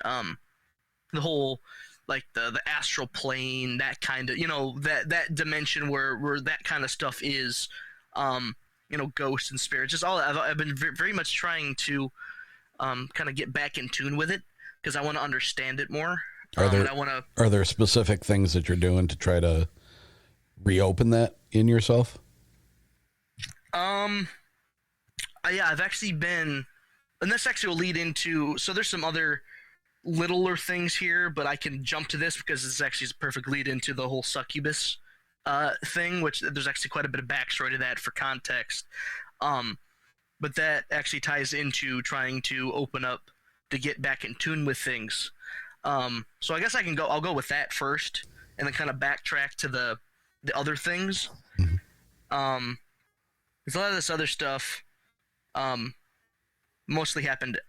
The whole, like the astral plane, that kind of, that dimension where that kind of stuff is, ghosts and spirits, just all that. I've been very much trying to kind of get back in tune with it, because I want to understand it more. Are there specific things that you're doing to try to reopen that in yourself? Yeah, I've actually been, and this actually will lead into, so there's some other littler things here, but I can jump to this because this actually is a perfect lead into the whole succubus thing, which there's actually quite a bit of backstory to that for context. But that actually ties into trying to open up to get back in tune with things. So I guess I'll go with that first, and then kind of backtrack to the other things. Because a lot of this other stuff mostly happened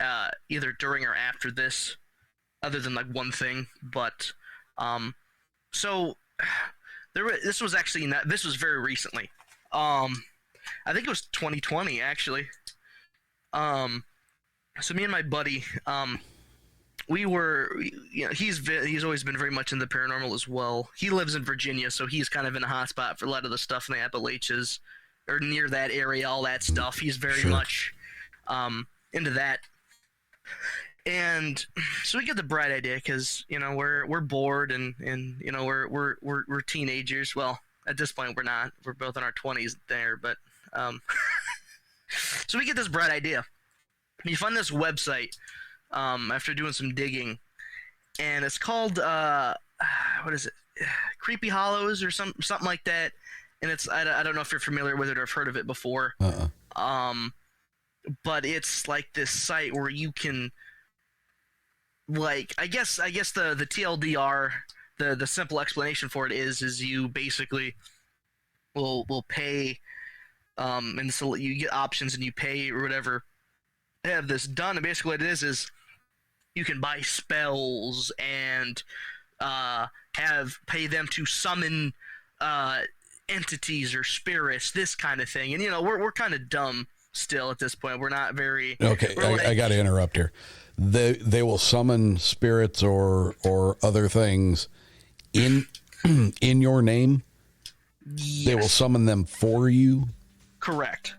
either during or after this, other than like one thing. But so this was very recently. I think it was 2020 actually. So me and my buddy, we were, he's always been very much in the paranormal as well. He lives in Virginia, so he's kind of in a hotspot for a lot of the stuff in the Appalachians, or near that area, all that stuff. He's very much into that. And so we get the bright idea, because we're bored, and we're teenagers. Well, at this point we're not. We're both in our 20s there, but so we get this bright idea. You find this website after doing some digging, and it's called what is it? Creepy Hollows or something like that. And it's I don't know if you're familiar with it or have heard of it before. But it's like this site where you can, like, I guess the TLDR, the simple explanation for it is you basically will pay, and so you get options and you pay or whatever to have this done. And basically what it is you can buy spells and pay them to summon entities or spirits, this kind of thing. And we're kind of dumb still at this point. We're not very okay. I got to interrupt here. They will summon spirits or other things in your name. Yes. They will summon them for you. Correct.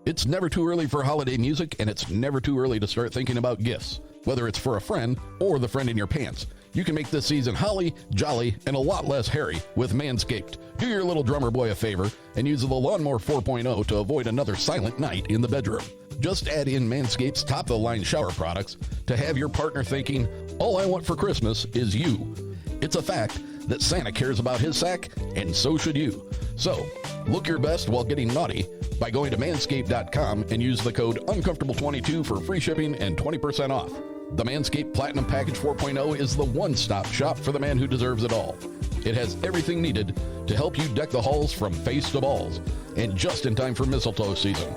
It's never too early for holiday music, and it's never too early to start thinking about gifts, whether it's for a friend or the friend in your pants. You can make this season holly, jolly, and a lot less hairy with Manscaped. Do your little drummer boy a favor and use the Lawnmower 4.0 to avoid another silent night in the bedroom. Just add in Manscaped's top-of-the-line shower products to have your partner thinking, all I want for Christmas is you. It's a fact that Santa cares about his sack, and so should you. So, look your best while getting naughty by going to manscaped.com and use the code uncomfortable22 for free shipping and 20% off. The Manscaped Platinum Package 4.0 is the one-stop shop for the man who deserves it all. It has everything needed to help you deck the halls from face to balls, and just in time for mistletoe season.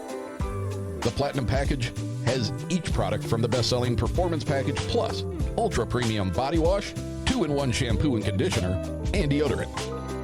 The Platinum Package has each product from the best-selling Performance Package Plus, Ultra Premium Body Wash, 2-in-1 shampoo and conditioner, and deodorant.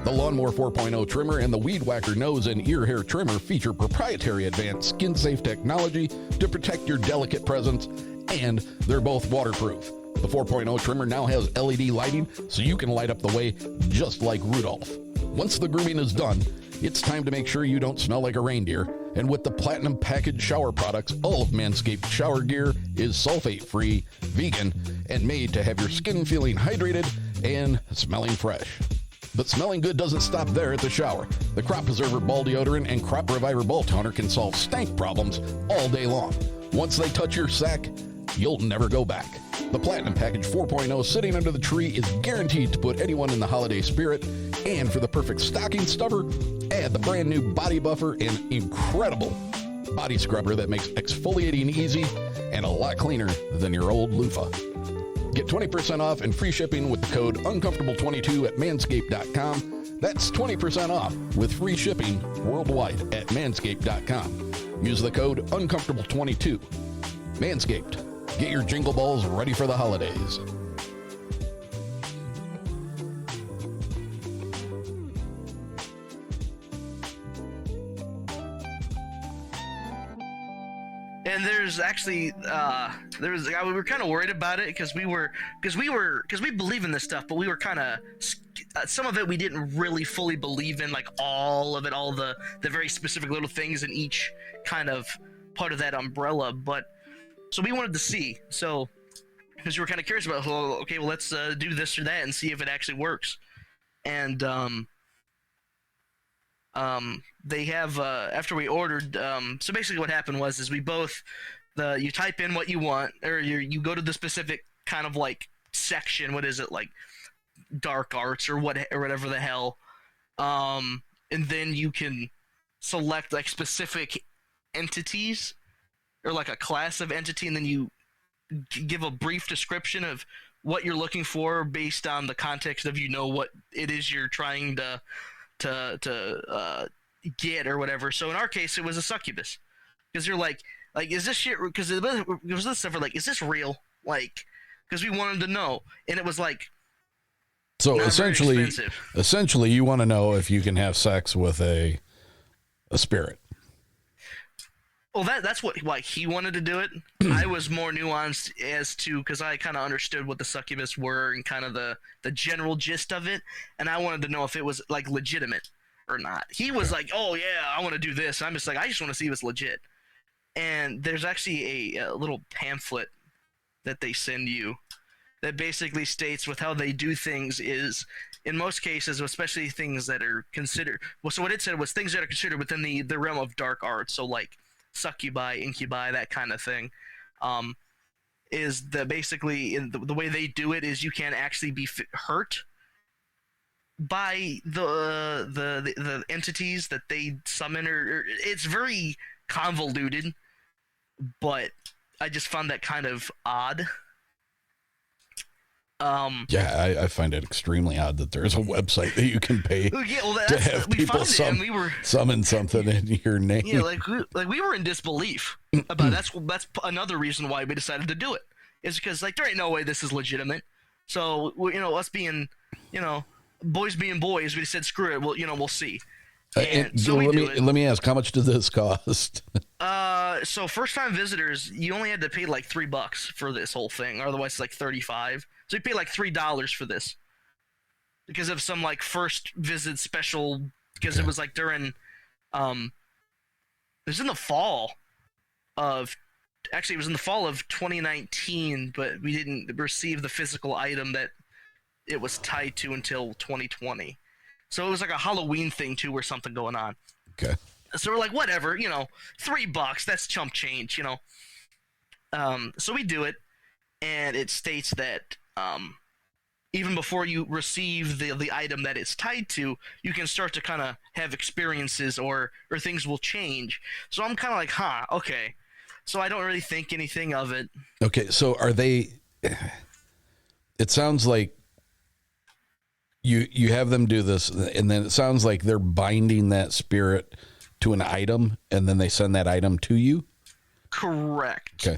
The Lawnmower 4.0 trimmer and the Weed Whacker nose and ear hair trimmer feature proprietary advanced skin-safe technology to protect your delicate presence, and they're both waterproof. The 4.0 trimmer now has LED lighting, so you can light up the way just like Rudolph. Once the grooming is done, it's time to make sure you don't smell like a reindeer. And with the Platinum Package shower products, all of Manscaped shower gear is sulfate-free, vegan, and made to have your skin feeling hydrated and smelling fresh. But smelling good doesn't stop there at the shower. The Crop Preserver Ball Deodorant and Crop Reviver Ball Toner can solve stank problems all day long. Once they touch your sack, you'll never go back. The Platinum Package 4.0 sitting under the tree is guaranteed to put anyone in the holiday spirit. And for the perfect stocking stuffer, add the brand new Body Buffer and incredible body scrubber that makes exfoliating easy and a lot cleaner than your old loofah. Get 20% off and free shipping with the code uncomfortable22 at manscaped.com. That's 20% off with free shipping worldwide at manscaped.com. Use the code uncomfortable22. Manscaped. Get your jingle balls ready for the holidays. And there's actually we were kind of worried about it because we believe in this stuff, but we were kind of some of it we didn't really fully believe in, like all of it, all the very specific little things in each kind of part of that umbrella. But so we wanted to see, so because we were kind of curious about, well, okay, well, let's do this or that and see if it actually works. And they have after we ordered, so basically what happened was we both you type in what you want, or you go to the specific kind of like section, what is it, like dark arts or whatever the hell, and then you can select like specific entities or like a class of entity, and then you give a brief description of what you're looking for based on the context of what it is you're trying to get or whatever. So in our case, it was a succubus, because you're like is this shit? Because it was this stuff. Like, is this real? Like, because we wanted to know, and it was like. So essentially, you want to know if you can have sex with a spirit. Well, that's what like he wanted to do it. I was more nuanced as to, because I kind of understood what the succubus were and kind of the general gist of it, and I wanted to know if it was like legitimate or not. He was like, "Oh yeah, I want to do this." And I'm just like, I just want to see if it's legit. And there's actually a little pamphlet that they send you that basically states with how they do things is, in most cases, especially things that are considered. Well, so what it said was things that are considered within the realm of dark arts. So like succubi, incubi, that kind of thing, is that basically the way they do it is you can't actually be hurt by the entities that they summon, or it's very convoluted, but I just found that kind of odd. I find it extremely odd that there's a website that you can pay to have people summon something in your name. Yeah, like we were in disbelief about it. That's another reason why we decided to do it, is because like there ain't no way this is legitimate. So us being boys being boys, we said screw it. We'll see. So let me ask, how much did this cost? So first time visitors, you only had to pay like $3 for this whole thing. Otherwise, it's like $35. So you pay like $3 for this because of some like first visit special. Because it was like during, it was in the fall of 2019, but we didn't receive the physical item that it was tied to until 2020. So it was like a Halloween thing too, or something going on. Okay. So we're like, whatever, $3, that's chump change, So we do it, and it states that even before you receive the item that it's tied to, you can start to kind of have experiences or things will change. So I'm kind of like, okay. So I don't really think anything of it. Okay, so are they? It sounds like you have them do this, and then it sounds like they're binding that spirit to an item, and then they send that item to you. Correct. Okay.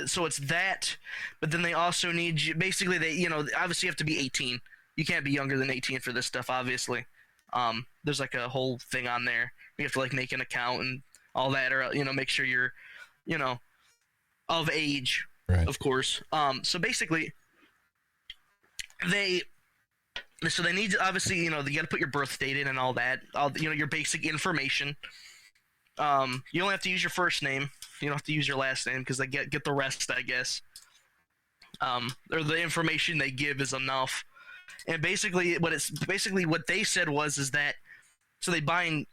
So it's that, but then they also need you. Basically, they obviously you have to be 18. You can't be younger than 18 for this stuff. Obviously, there's like a whole thing on there. You have to like make an account and all that, or make sure you're, of age, right. Of course. So basically, they need, obviously, you got to put your birth date in and all that, your basic information. You only have to use your first name. You don't have to use your last name because they get the rest, I guess. Or the information they give is enough. And basically what they said is that so they bind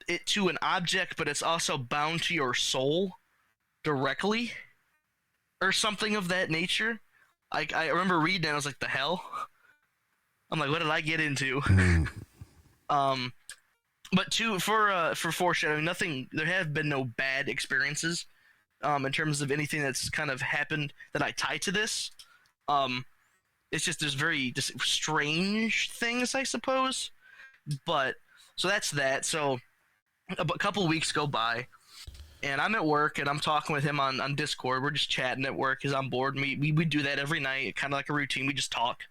it to an object, but it's also bound to your soul directly, or something of that nature. I remember reading it, I was like, the hell? I'm like, what did I get into? But for foreshadowing, there have been no bad experiences in terms of anything that's kind of happened that I tie to this. It's just there's very just strange things, I suppose. But so that's that. So a couple of weeks go by, and I'm at work, and I'm talking with him on Discord. We're just chatting at work. He's on board. We do that every night, kind of like a routine. We just talk.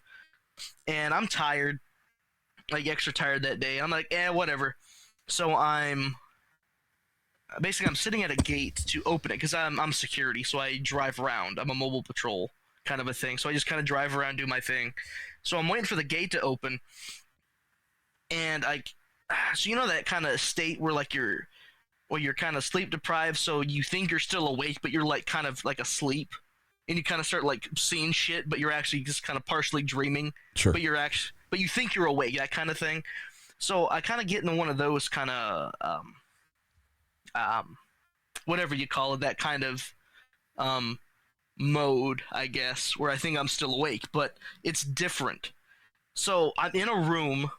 And I'm tired, like extra tired that day. I'm like, whatever. So I'm sitting at a gate to open it because I'm security, so I drive around. I'm a mobile patrol kind of a thing. So I just kind of drive around, do my thing. So I'm waiting for the gate to open, and so you know that kind of state where like you're kind of sleep deprived, so you think you're still awake, but you're like kind of like asleep, and you kind of start like seeing shit, but you're actually just kind of partially dreaming. Sure. But you think you're awake, that kind of thing. So I kind of get into one of those kind of whatever you call it, that kind of mode, I guess, where I think I'm still awake, but it's different. So I'm in a room,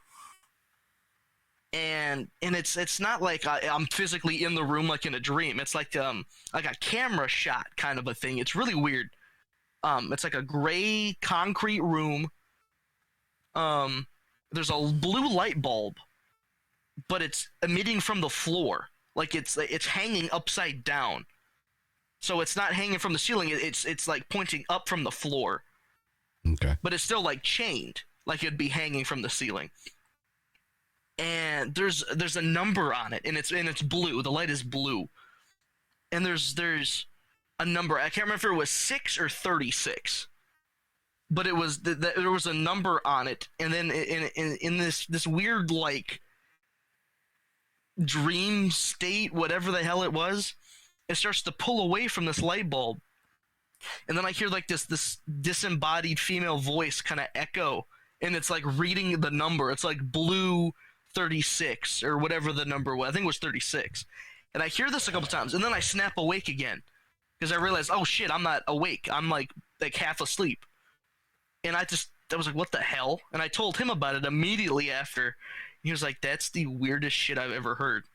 and it's not like I'm physically in the room like in a dream. It's like a camera shot kind of a thing. It's really weird. It's like a gray concrete room. There's a blue light bulb, but it's emitting from the floor. Like it's hanging upside down. So it's not hanging from the ceiling. It's like pointing up from the floor. Okay. But it's still like chained, like it'd be hanging from the ceiling. And there's a number on it, and it's blue. The light is blue. And there's a number. I can't remember if it was 6 or 36. But it was there was a number on it, and then in this weird like dream state, whatever the hell it was, it starts to pull away from this light bulb, and then I hear like this disembodied female voice kind of echo, and it's like reading the number. It's like blue 36 or whatever the number was. I think it was 36, and I hear this a couple times, and then I snap awake again because I realize, oh shit, I'm not awake. I'm like half asleep. And I was like, what the hell? And I told him about it immediately after. He was like, that's the weirdest shit I've ever heard.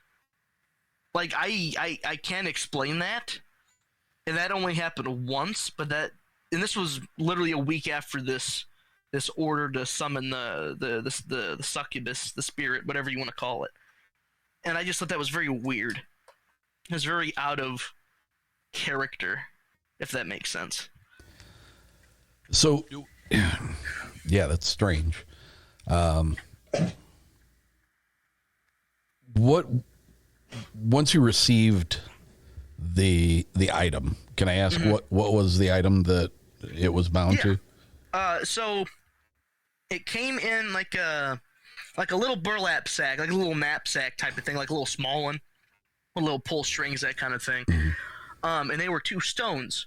Like, I can't explain that. And that only happened once, and this was literally a week after this order to summon the succubus, the spirit, whatever you want to call it. And I just thought that was very weird. It was very out of character, if that makes sense. So, yeah, that's strange. Once you received the item, can I ask what was the item that it was bound to? So it came in like a little burlap sack, like a little knapsack type of thing, like a little small one with little pull strings, that kind of thing. And they were 2 stones.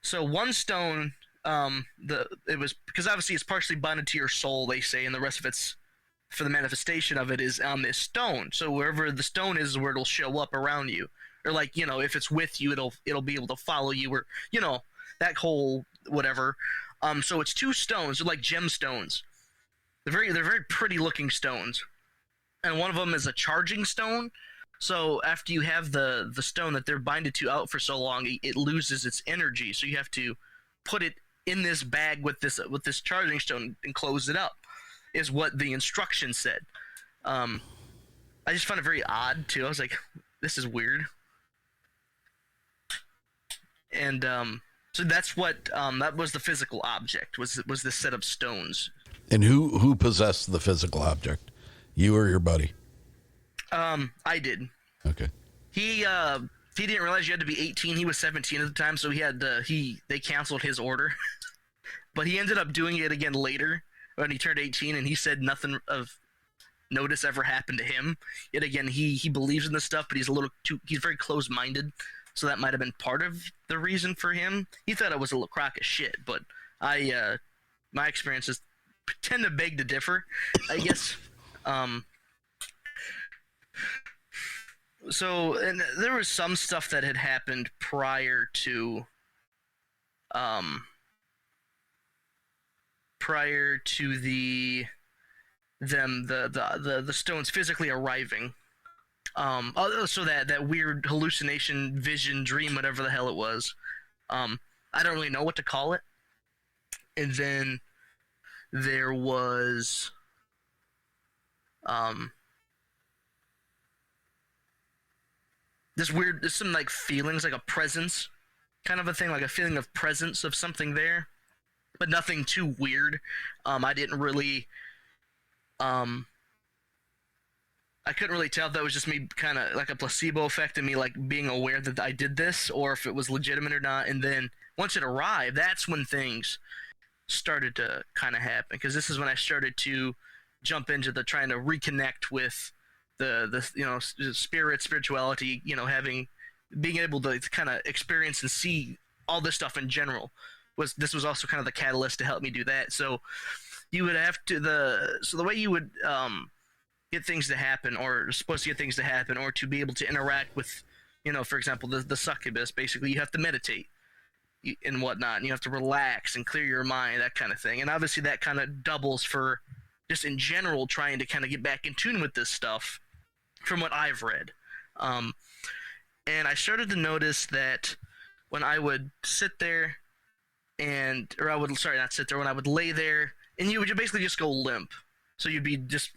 So one stone, it was because obviously it's partially bonded to your soul, they say, and the rest of it's for the manifestation of it is on this stone. So wherever the stone is where it'll show up around you, or like, you know, if it's with you, it'll be able to follow you, or, you know, that whole whatever. So it's 2 stones. They're like gemstones. They're very pretty looking stones, and one of them is a charging stone. So after you have the stone that they're binded to out for so long, it loses its energy. So you have to put it in this bag with this charging stone and close it up, is what the instructions said. I just found it very odd too. I was like, this is weird. And so that's what that was the physical object, was this set of stones. And who possessed the physical object? You or your buddy? I did. Okay. He didn't realize you had to be 18. He was 17 at the time, so they canceled his order. But he ended up doing it again later when he turned 18, and he said nothing of notice ever happened to him. Yet again, he believes in this stuff, but he's very closed-minded, so that might have been part of the reason for him. He thought it was a little crock of shit, but I my experiences tend to beg to differ, I guess. So, and there was some stuff that had happened prior to the stones physically arriving. So that weird hallucination, vision, dream, whatever the hell it was. I don't really know what to call it. And then there was there's some like feelings, like a presence kind of a thing, like a feeling of presence of something there, but nothing too weird. I didn't really I couldn't really tell if that was just me kind of like a placebo effect and me like being aware that I did this, or if it was legitimate or not. And then once it arrived, that's when things started to kind of happen, because this is when I started to jump into the trying to reconnect with the you know, spirituality, you know, being able to kind of experience and see all this stuff in general. This was also kind of the catalyst to help me do that. So you would have to the way you would get things to happen, or supposed to get things to happen, or to be able to interact with, you know, for example, the succubus, basically you have to meditate and whatnot, and you have to relax and clear your mind, that kind of thing. And obviously that kind of doubles for just in general trying to kind of get back in tune with this stuff from what I've read. And I started to notice that when I would sit there when I would lay there, and you would basically just go limp. So you'd be just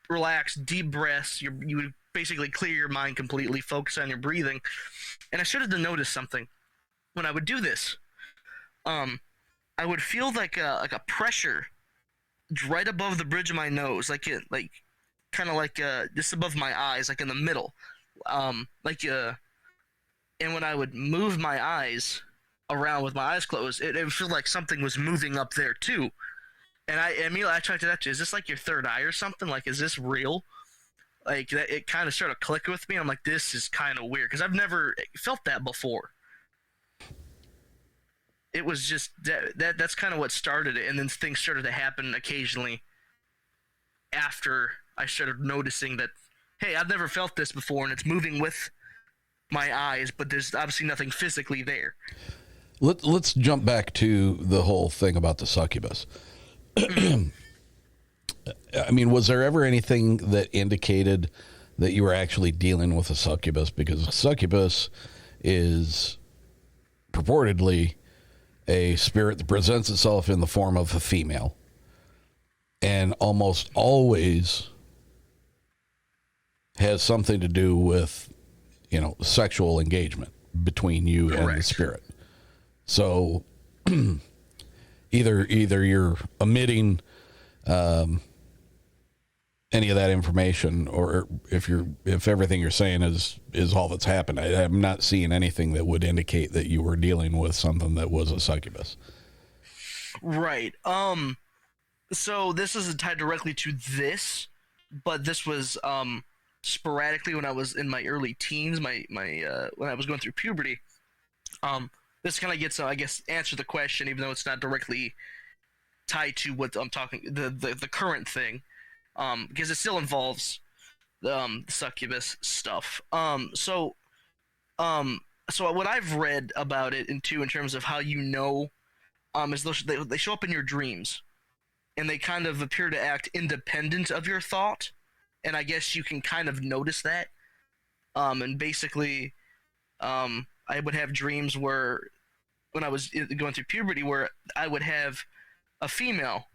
relaxed, deep breaths. You would basically clear your mind completely, focus on your breathing. And I started to notice something when I would do this. I would feel like a pressure right above the bridge of my nose, kind of just above my eyes, like in the middle, and when I would move my eyes around with my eyes closed, it would feel like something was moving up there too. And I immediately tried to that. Is this like your third eye or something? Like, is this real? Like, it kind of started clicking with me. I'm like, this is kind of weird, because I've never felt that before. It was just that's kind of what started it, and then things started to happen occasionally after I started noticing that, hey, I've never felt this before, and it's moving with my eyes, but there's obviously nothing physically there. Let's jump back to the whole thing about the succubus. I mean, was there ever anything that indicated that you were actually dealing with a succubus? Because a succubus is purportedly a spirit that presents itself in the form of a female, and almost always has something to do with, you know, sexual engagement between you Correct. and the spirit. So either you're omitting any of that information, or if everything you're saying is all that's happened. I'm not seeing anything that would indicate that you were dealing with something that was a succubus. Right. So this isn't tied directly to this, but this was sporadically when I was in my early teens, my when I was going through puberty. This kind of gets, I guess, answer the question, even though it's not directly tied to what I'm talking, the current thing, because it still involves the succubus stuff. So what I've read about it, in terms of how you know, is they show up in your dreams, and they kind of appear to act independent of your thought, and I guess you can kind of notice that. And basically, I would have dreams where, when I was going through puberty, where I would have a female,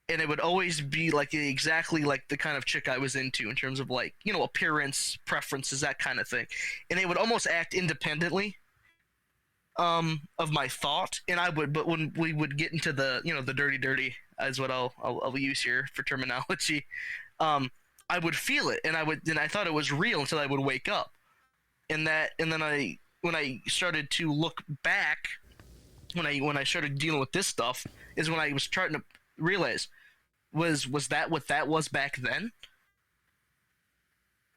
and it would always be like exactly like the kind of chick I was into in terms of, like, you know, appearance, preferences, that kind of thing. And they would almost act independently of my thought. And but when we would get into the, you know, the dirty is what I'll use here for terminology, I would feel it, and I thought it was real until I would wake up. And then when I started to look back, when I started dealing with this stuff, is when I was starting to realize, was that what that was back then?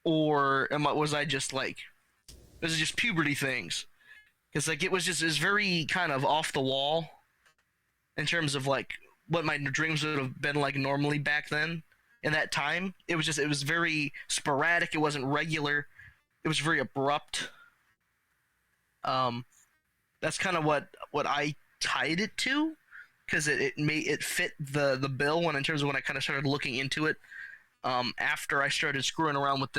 Or was I just like, was it just puberty things? Because like it's very kind of off the wall in terms of like what my dreams would have been like normally back then. In that time, it was very sporadic. It wasn't regular. It was very abrupt. That's kind of what I tied it to, because it fit the bill when in terms of when I kind of started looking into it. After I started screwing around with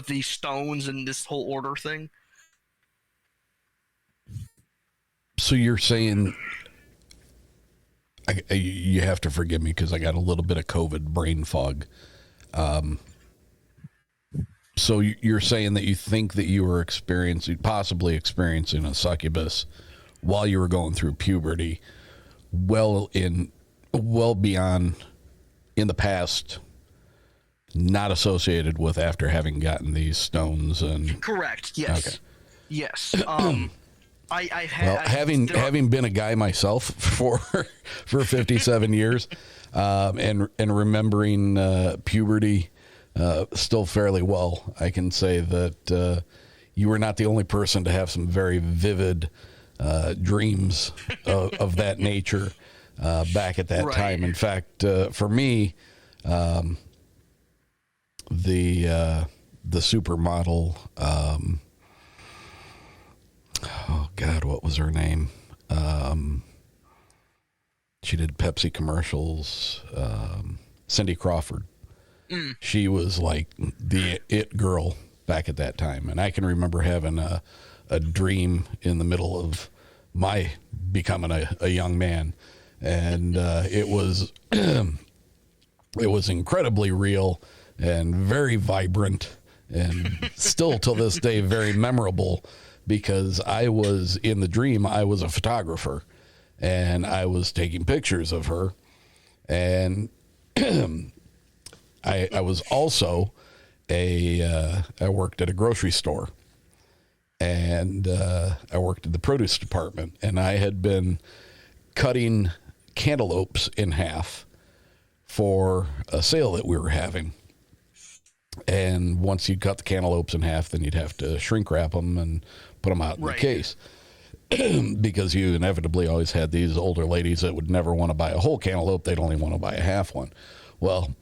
these stones and this whole order thing. So you're saying, you have to forgive me because I got a little bit of COVID brain fog. So you're saying that you think that you were possibly experiencing a succubus while you were going through puberty, well beyond in the past, not associated with after having gotten these stones and. Correct. Yes. Okay. Yes. Having been a guy myself for 57 years, and remembering puberty still fairly well, I can say that you were not the only person to have some very vivid dreams of that nature back at that time. In fact, for me, the supermodel. Oh God, what was her name? She did Pepsi commercials. Cindy Crawford. She was like the it girl back at that time, and I can remember having a dream in the middle of my becoming a young man, and it was it was incredibly real and very vibrant, and still till this day very memorable. Because I was in the dream, I was a photographer, and I was taking pictures of her, and I was also I worked at a grocery store, and I worked in the produce department, and I had been cutting cantaloupes in half for a sale that we were having. And once you cut the cantaloupes in half, then you'd have to shrink wrap them and put them out in the case. Because you inevitably always had these older ladies that would never want to buy a whole cantaloupe. They'd only want to buy a half one. Well,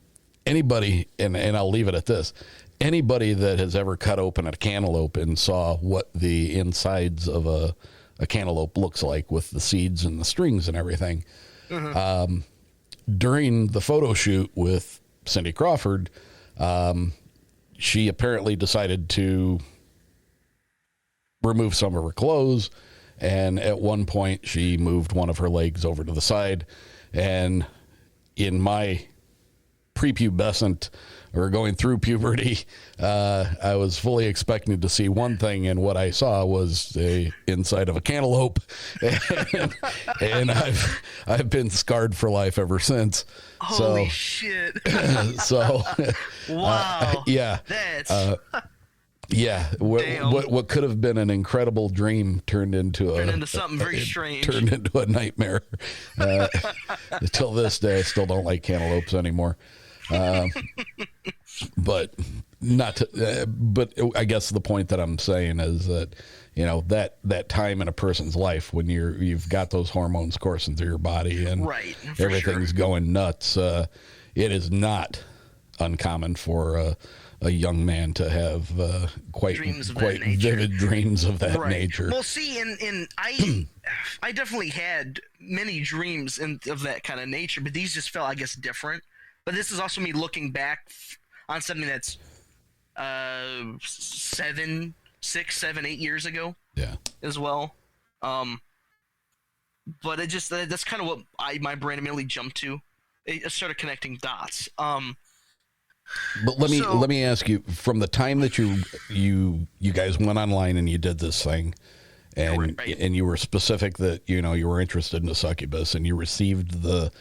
anybody, and I'll leave it at this, anybody that has ever cut open a cantaloupe and saw what the insides of a cantaloupe looks like with the seeds and the strings and everything, during the photo shoot with Cindy Crawford, she apparently decided to remove some of her clothes, and at one point she moved one of her legs over to the side, and in my prepubescent or going through puberty, I was fully expecting to see one thing, and what I saw was the inside of a cantaloupe, and I've been scarred for life ever since. Holy shit! So, wow, yeah, that's yeah. What could have been an incredible dream turned into something very strange. Turned into a nightmare. Until this day, I still don't like cantaloupes anymore. But not to, but I guess the point that I'm saying is that, you know, that time in a person's life when you've got those hormones coursing through your body and everything's going nuts, it is not uncommon for a young man to have quite vivid dreams of that nature. Well, see, and I definitely had many dreams of that kind of nature, but these just felt, I guess, different. But this is also me looking back on something that's 7, 6, 7, 8 years ago. Yeah. As well. But it just that's kind of what my brain immediately jumped to. It started connecting dots. But let me ask you, from the time that you guys went online and you did this thing, and and you were specific that, you know, you were interested in a succubus, and you received the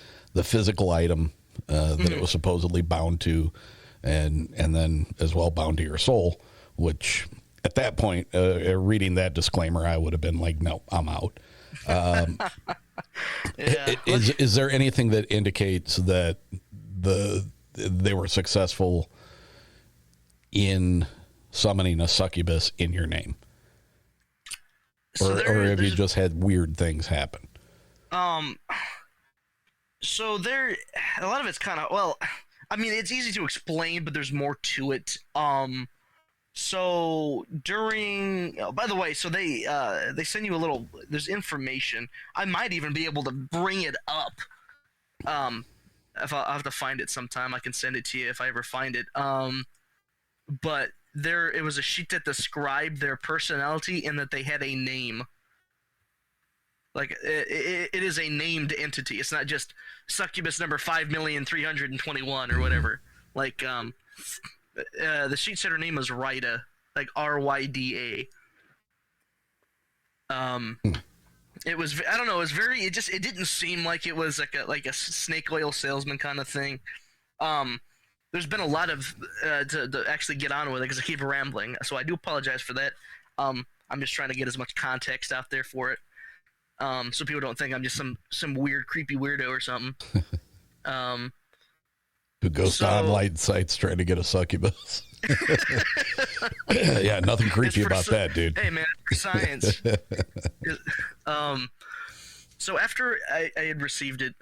physical item that it was supposedly bound to, and then as well bound to your soul, which at that point, reading that disclaimer, I would have been like, no, I'm out. Is there anything that indicates that they were successful in summoning a succubus in your name? Or have you just had weird things happen? So there, a lot of it's kind of, well, I mean, it's easy to explain, but there's more to it. So during, oh, by the way, so they send you a little, there's information. I might even be able to bring it up. If I'll have to find it sometime, I can send it to you if I ever find it. But it was a sheet that described their personality and that they had a name. Like it is a named entity. It's not just Succubus number 5,321 or whatever. Like the sheet said her name was Ryda, like Ryda. It was, I don't know, it was very, it didn't seem like it was like a snake oil salesman kind of thing. There's been a lot of to actually get on with it because I keep rambling, so I do apologize for that. I'm just trying to get as much context out there for it. So people don't think I'm just some weird, creepy weirdo or something. Who goes to online sites trying to get a succubus. Yeah, nothing creepy about that, dude. Hey, man, for science. So after I had received it,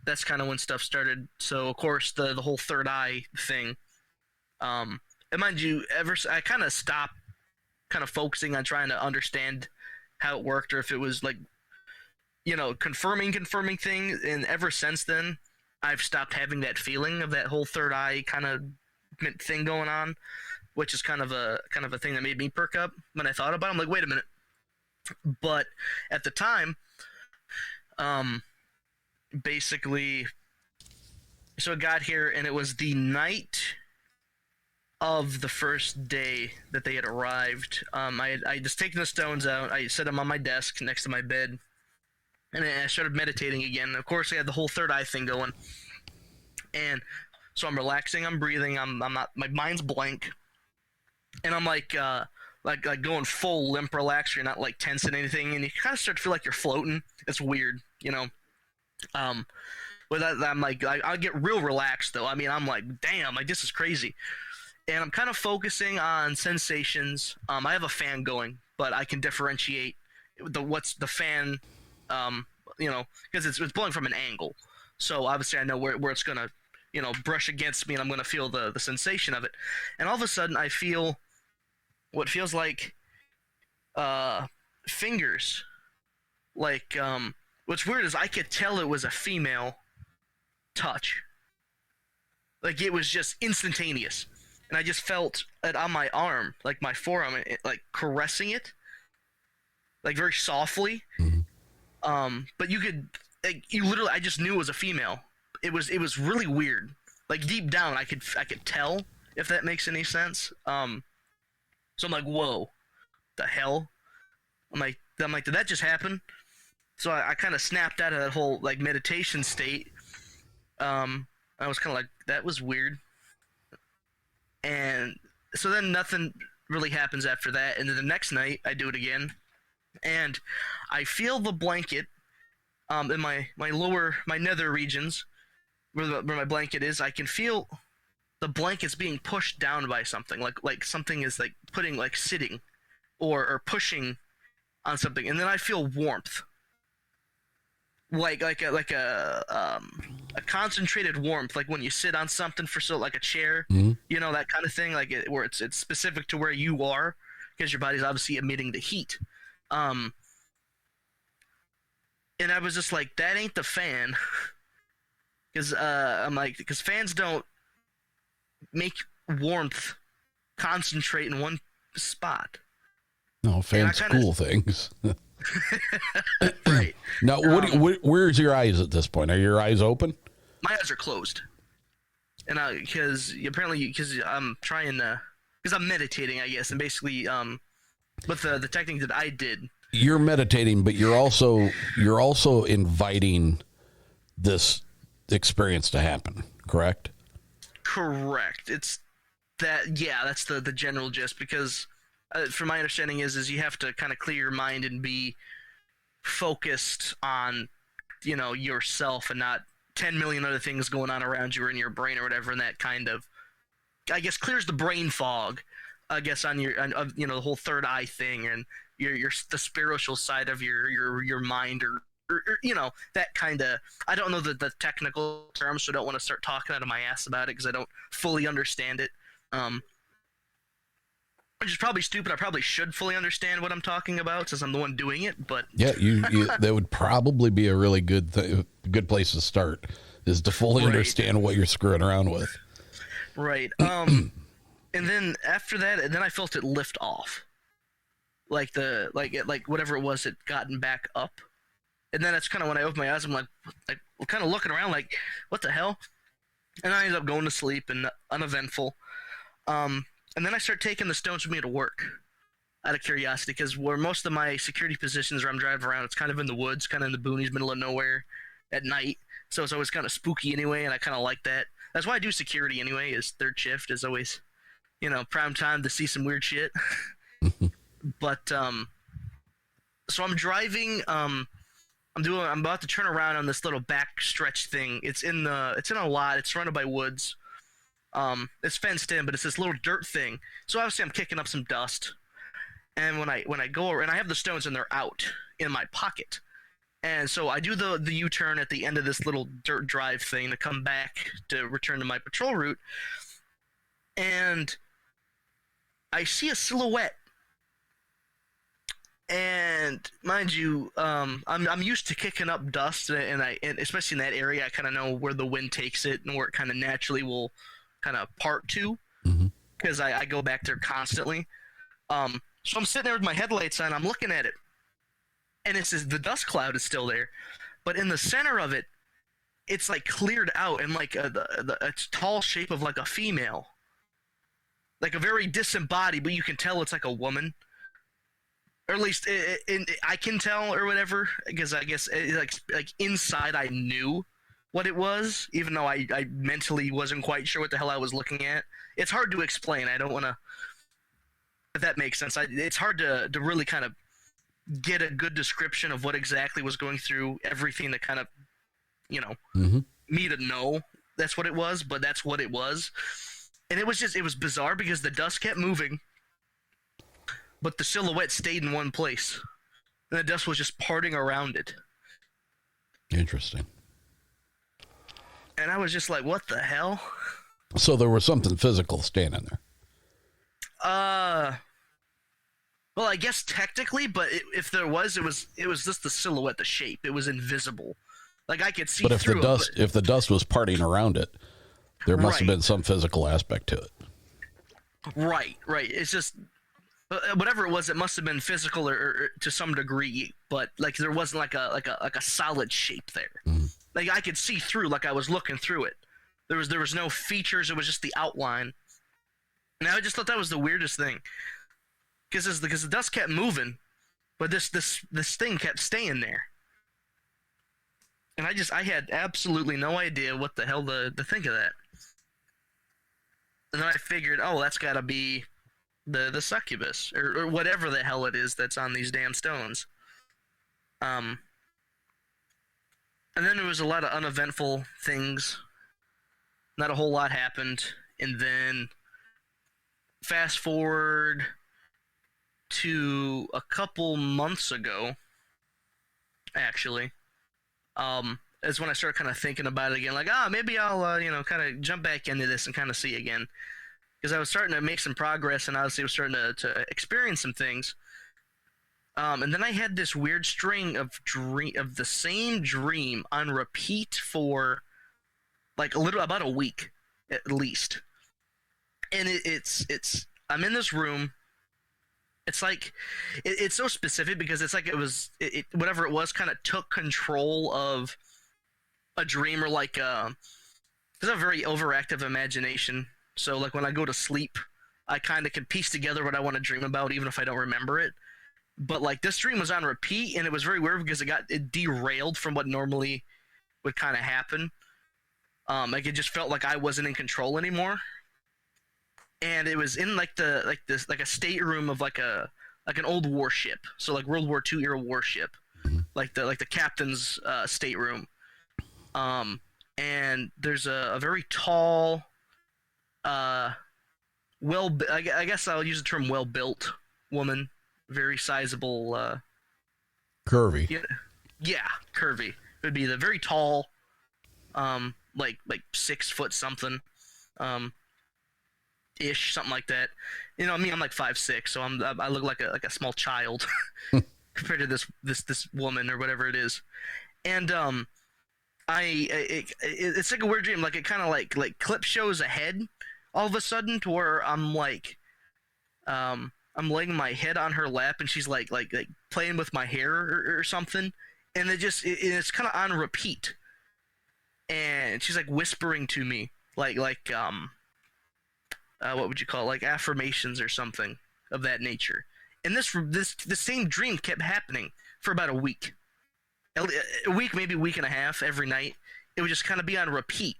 that's kind of when stuff started. So, of course, the whole third eye thing. And mind you, I kind of stopped kind of focusing on trying to understand how it worked or if it was like, confirming thing. And ever since then, I've stopped having that feeling of that whole third eye kind of thing going on, which is kind of a thing that made me perk up when I thought about it. I'm like, wait a minute. But at the time, basically, so I got here and it was the night of the first day that they had arrived. I just taken the stones out. I set them on my desk next to my bed. And then I started meditating again. Of course, I had the whole third eye thing going. And so I'm relaxing, I'm breathing, I'm not, my mind's blank. And I'm like going full limp relax. You're not like tense and anything. And you kind of start to feel like you're floating. It's weird, With that, I'm like, I get real relaxed though. I mean, I'm like, damn, like this is crazy. And I'm kind of focusing on sensations. I have a fan going, but I can differentiate what's the fan, because it's blowing from an angle. So obviously I know where it's gonna, brush against me, and I'm gonna feel the sensation of it. And all of a sudden I feel what feels like fingers. Like what's weird is I could tell it was a female touch. Like it was just instantaneous. And I just felt it on my arm, like my forearm, like caressing it, like very softly. Mm-hmm. But you could, like, literally, I just knew it was a female. It was really weird. Like deep down, I could tell, if that makes any sense. So I'm like, whoa, the hell? I'm like, did that just happen? So I kind of snapped out of that whole like meditation state. I was kind of like, that was weird. And so then nothing really happens after that. And then the next night I do it again, and I feel the blanket in my nether regions where my blanket is. I can feel the blanket's being pushed down by something, like something is like putting, like sitting or pushing on something. And then I feel warmth. Like a concentrated warmth, like when you sit on something for like a chair, Mm-hmm. That kind of thing, like where it's specific to where you are, because your body's obviously emitting the heat. And I was just like, that ain't the fan, because I'm like, because fans don't make warmth concentrate in one spot. No, fans cool things. Right. Now, where's your eyes at this point? Are your eyes open? My eyes are closed, and because I'm trying to, because I'm meditating, I guess, and basically, with the technique that I did. You're meditating, but you're also inviting this experience to happen. Correct. Correct. It's that. Yeah, that's the general gist, because. From my understanding is you have to kind of clear your mind and be focused on, yourself and not 10 million other things going on around you or in your brain or whatever. And that kind of, I guess, clears the brain fog, I guess, on the whole third eye thing and the spiritual side of your mind or or that kind of. I don't know the technical terms, so I don't want to start talking out of my ass about it because I don't fully understand it. Which is probably stupid. I probably should fully understand what I'm talking about since I'm the one doing it. But yeah, you that would probably be a really good good place to start, is to fully understand what you're screwing around with. Right. And then after that, and then I felt it lift off, like whatever it was had gotten back up. And then that's kind of when I opened my eyes. I'm like kind of looking around, like, what the hell? And I ended up going to sleep and uneventful. And then I start taking the stones with me to work out of curiosity, because where most of my security positions where I'm driving around, it's kind of in the woods, kind of in the boonies, middle of nowhere at night. So it's always kind of spooky anyway, and I kind of like that. That's why I do security anyway, is third shift is always, prime time to see some weird shit. But, so I'm driving, I'm about to turn around on this little back stretch thing. It's in a lot. It's surrounded by woods. It's fenced in, but it's this little dirt thing. So obviously I'm kicking up some dust. And when I go over, and I have the stones and they're out in my pocket. And so I do the U-turn at the end of this little dirt drive thing to come back to return to my patrol route. And I see a silhouette. And mind you, I'm used to kicking up dust, and especially in that area, I kind of know where the wind takes it and where it kind of naturally will kind of part to, because I go back there constantly. So I'm sitting there with my headlights on, I'm looking at it, and the dust cloud is still there, but in the center of it, it's like cleared out, and like a tall shape of like a female, like a very disembodied, but you can tell it's like a woman. Or at least I can tell, or whatever, because I guess like inside I knew what it was, even though I mentally wasn't quite sure what the hell I was looking at. It's hard to explain. I don't want to, if that makes sense. It's hard to really kind of get a good description of what exactly was going through everything to kind of, me to know that's what it was, but that's what it was. And it was bizarre because the dust kept moving, but the silhouette stayed in one place. And the dust was just parting around it. Interesting. And I was just like, what the hell? So there was something physical standing there. Well, I guess technically, but if there was, it was just the silhouette, the shape. It was invisible. Like I could see through it. If the dust was parting around it, there must have been some physical aspect to it. Right. It's just whatever it was, it must have been physical or to some degree, but like there wasn't like a solid shape there. Like I could see through, like I was looking through it. There was no features. It was just the outline. And I just thought that was the weirdest thing, because the dust kept moving, but this thing kept staying there. And I had absolutely no idea what the hell to think of that. And then I figured, oh, that's got to be the succubus or whatever the hell it is that's on these damn stones. And then there was a lot of uneventful things. Not a whole lot happened. And then fast forward to a couple months ago, actually, is when I started kind of thinking about it again. Like, maybe I'll, kind of jump back into this and kind of see again. Because I was starting to make some progress, and obviously was starting to experience some things. And then I had this weird string of the same dream on repeat for like about a week at least. And it's I'm in this room. It's like it's so specific because it's like it whatever it was kind of took control of a dream, or like it's a very overactive imagination. So like when I go to sleep, I kind of can piece together what I want to dream about, even if I don't remember it. But like this dream was on repeat, and it was very weird because it derailed from what normally would kind of happen. Like it just felt like I wasn't in control anymore. And it was in like a stateroom of like an old warship, so like World War II era warship, like the captain's stateroom. And there's a very tall, I guess I'll use the term well-built woman, very sizable, curvy. Yeah, Yeah, curvy. It would be the very tall, like 6 foot something, ish, something like that. You know, me, I'm like 5'6", so I look like a small child compared to this woman or whatever it is. And it's like a weird dream. Like it kind of like clip shows ahead all of a sudden to where I'm like, I'm laying my head on her lap and she's like playing with my hair or something, and it's kind of on repeat. And she's like whispering to me like what would you call it? Like affirmations or something of that nature. And the same dream kept happening for about a week, maybe a week and a half every night. It would just kind of be on repeat,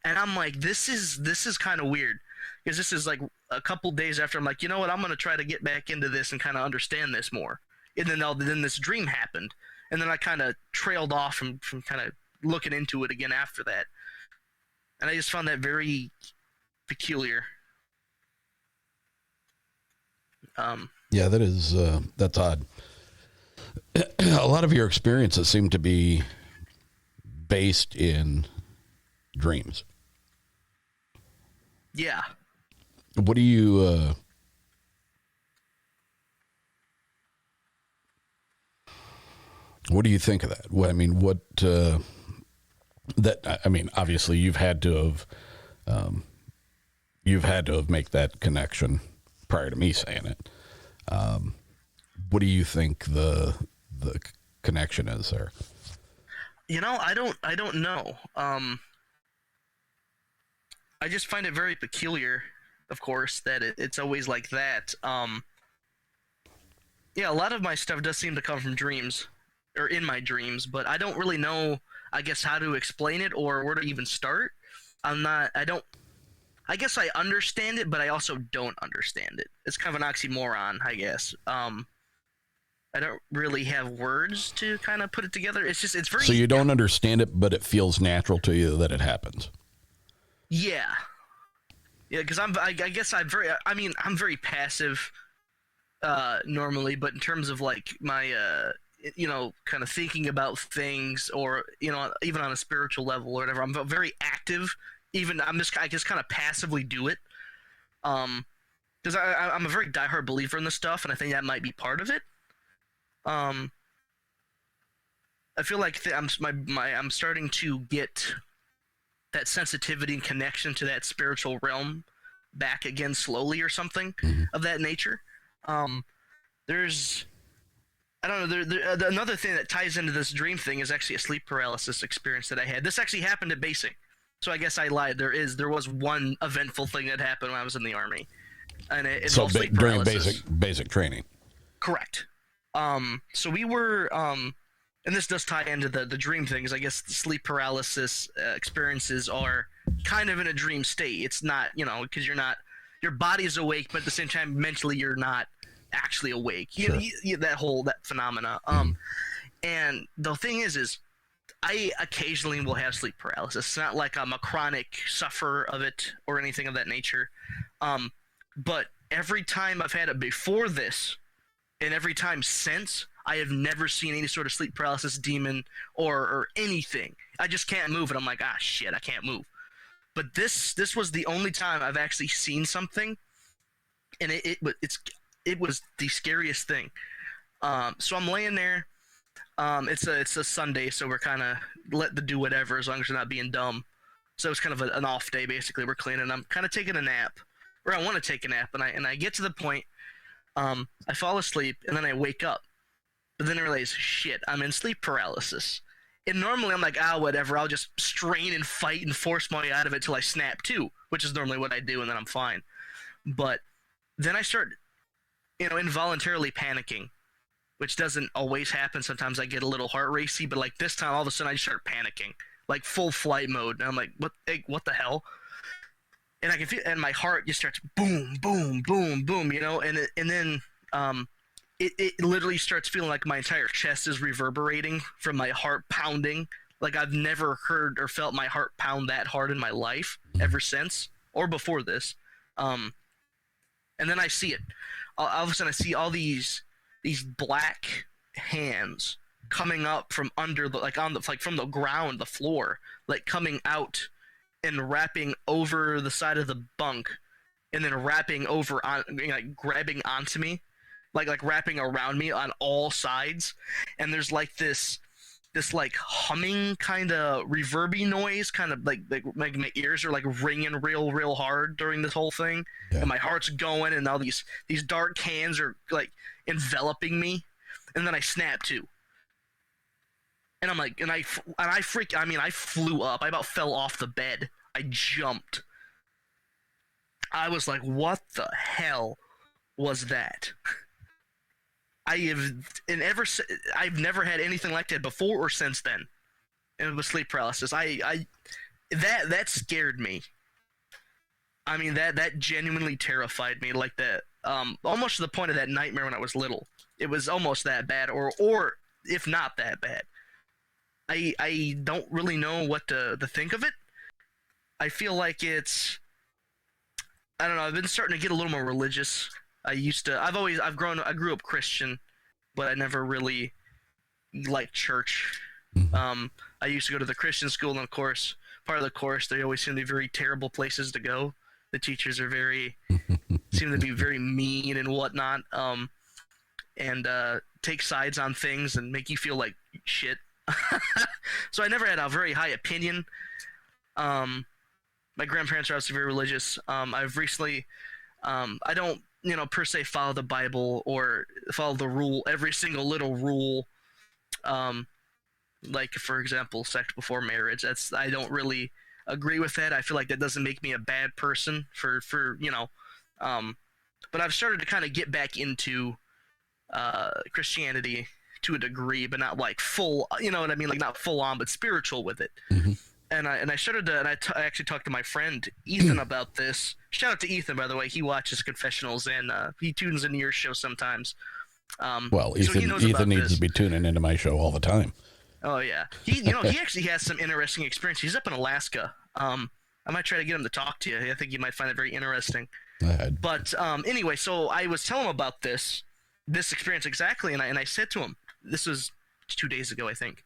and I'm like, this is kind of weird, because this is like a couple days after I'm like, you know what, I'm gonna try to get back into this and kind of understand this more. And then this dream happened, and then I kind of trailed off from kind of looking into it again after that, and I just found that very peculiar. Yeah, that's odd. A lot of your experiences seem to be based in dreams. Yeah. What do you think of that? Obviously you've had to have make that connection prior to me saying it. What do you think the connection is there? You know, I don't know. I just find it very peculiar, of course, that it's always like that. Yeah, a lot of my stuff does seem to come from dreams, or in my dreams, but I don't really know, I guess, how to explain it or where to even start. I guess I understand it, but I also don't understand it. It's kind of an oxymoron, I guess. I don't really have words to kind of put it together. It's very... So you don't understand it, but it feels natural to you that it happens. Yeah. Yeah, because I'm very passive normally, but in terms of like my, kind of thinking about things, or, even on a spiritual level or whatever, I'm very active. I just kind of passively do it. Because I'm a very diehard believer in this stuff, and I think that might be part of it. I feel like I'm starting to get that sensitivity and connection to that spiritual realm back again slowly, or something of that nature. There's, I don't know, another thing that ties into this dream thing is actually a sleep paralysis experience that I had. This actually happened at basing. So I guess I lied. There was one eventful thing that happened when I was in the Army, and it involved sleep paralysis. During basic training. Correct. So we were, and this does tie into the dream things. I guess the sleep paralysis experiences are kind of in a dream state. It's not, because your body's awake, but at the same time, mentally you're not actually awake. Sure. That phenomena. And the thing is I occasionally will have sleep paralysis. It's not like I'm a chronic sufferer of it or anything of that nature. But every time I've had it before this, and every time since, I have never seen any sort of sleep paralysis demon or anything. I just can't move, and I'm like, shit, I can't move. But this was the only time I've actually seen something, and it was the scariest thing. So I'm laying there. It's a Sunday, so we're kind of let to do whatever as long as we're not being dumb. So it's kind of an off day, basically. We're cleaning. I'm kind of taking a nap, or I want to take a nap, and I get to the point. I fall asleep, and then I wake up. But then I realize, shit, I'm in sleep paralysis. And normally I'm like, whatever, I'll just strain and fight and force my way out of it till I snap to, which is normally what I do, and then I'm fine. But then I start, involuntarily panicking, which doesn't always happen. Sometimes I get a little heart racy, but like this time, all of a sudden I just start panicking, like full flight mode. And I'm like, what the hell? And I can feel, and my heart just starts boom, boom, boom, boom, and then it literally starts feeling like my entire chest is reverberating from my heart pounding. Like I've never heard or felt my heart pound that hard in my life ever since, or before this. And then I see it. All of a sudden I see all these black hands coming up from under the from the ground, the floor, like coming out and wrapping over the side of the bunk, and then wrapping over on, like grabbing onto me, like wrapping around me on all sides, and there's like this like humming kind of reverby noise, kind of like my ears are like ringing real hard during this whole thing, and my heart's going, and all these dark hands are like enveloping me, and then I snap too. And I'm like, I flew up. I about fell off the bed. I jumped. I was like, what the hell was that? I've never had anything like that before or since then. And it was sleep paralysis. That scared me. I mean, that genuinely terrified me, like that. Almost to the point of that nightmare when I was little. It was almost that bad, or if not that bad. I don't really know what to think of it. I feel like it's, I don't know, I've been starting to get a little more religious. I grew up Christian, but I never really liked church. I used to go to the Christian school, and of course, part of the course, they always seem to be very terrible places to go. The teachers are seem to be very mean and whatnot, and take sides on things and make you feel like shit. So I never had a very high opinion. My grandparents are obviously very religious. I've recently, I don't, per se follow the Bible or follow the rule, every single little rule. Like, for example, sex before marriage. I don't really agree with that. I feel like that doesn't make me a bad person but I've started to kind of get back into Christianity to a degree, but not like full, you know what I mean? Like not full on, but spiritual with it. And I started to, I actually talked to my friend Ethan about this. Shout out to Ethan, by the way. He watches Confessionals, and he tunes into your show sometimes. Well, Ethan needs to be tuning into my show all the time. Oh yeah, he actually has some interesting experience. He's up in Alaska. I might try to get him to talk to you. I think you might find it very interesting. But anyway, so I was telling him about this experience exactly, and I said to him, this was 2 days ago, I think.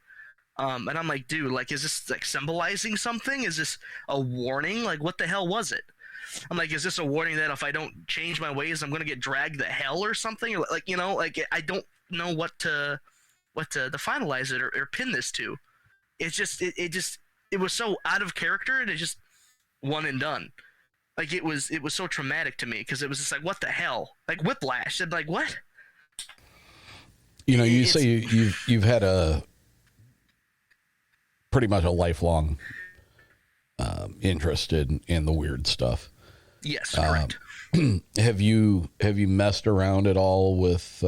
And I'm like, dude, like, is this like symbolizing something? Is this a warning? Like, what the hell was it? I'm like, is this a warning that if I don't change my ways, I'm gonna get dragged to hell or something? Or like, I don't know what to finalize it or pin this to. It's just, it was so out of character, and it just one and done. Like it was so traumatic to me because it was just like, what the hell? Like whiplash. And like, what? You say you've had pretty much a lifelong interest in the weird stuff. Yes, correct. Have you messed around at all with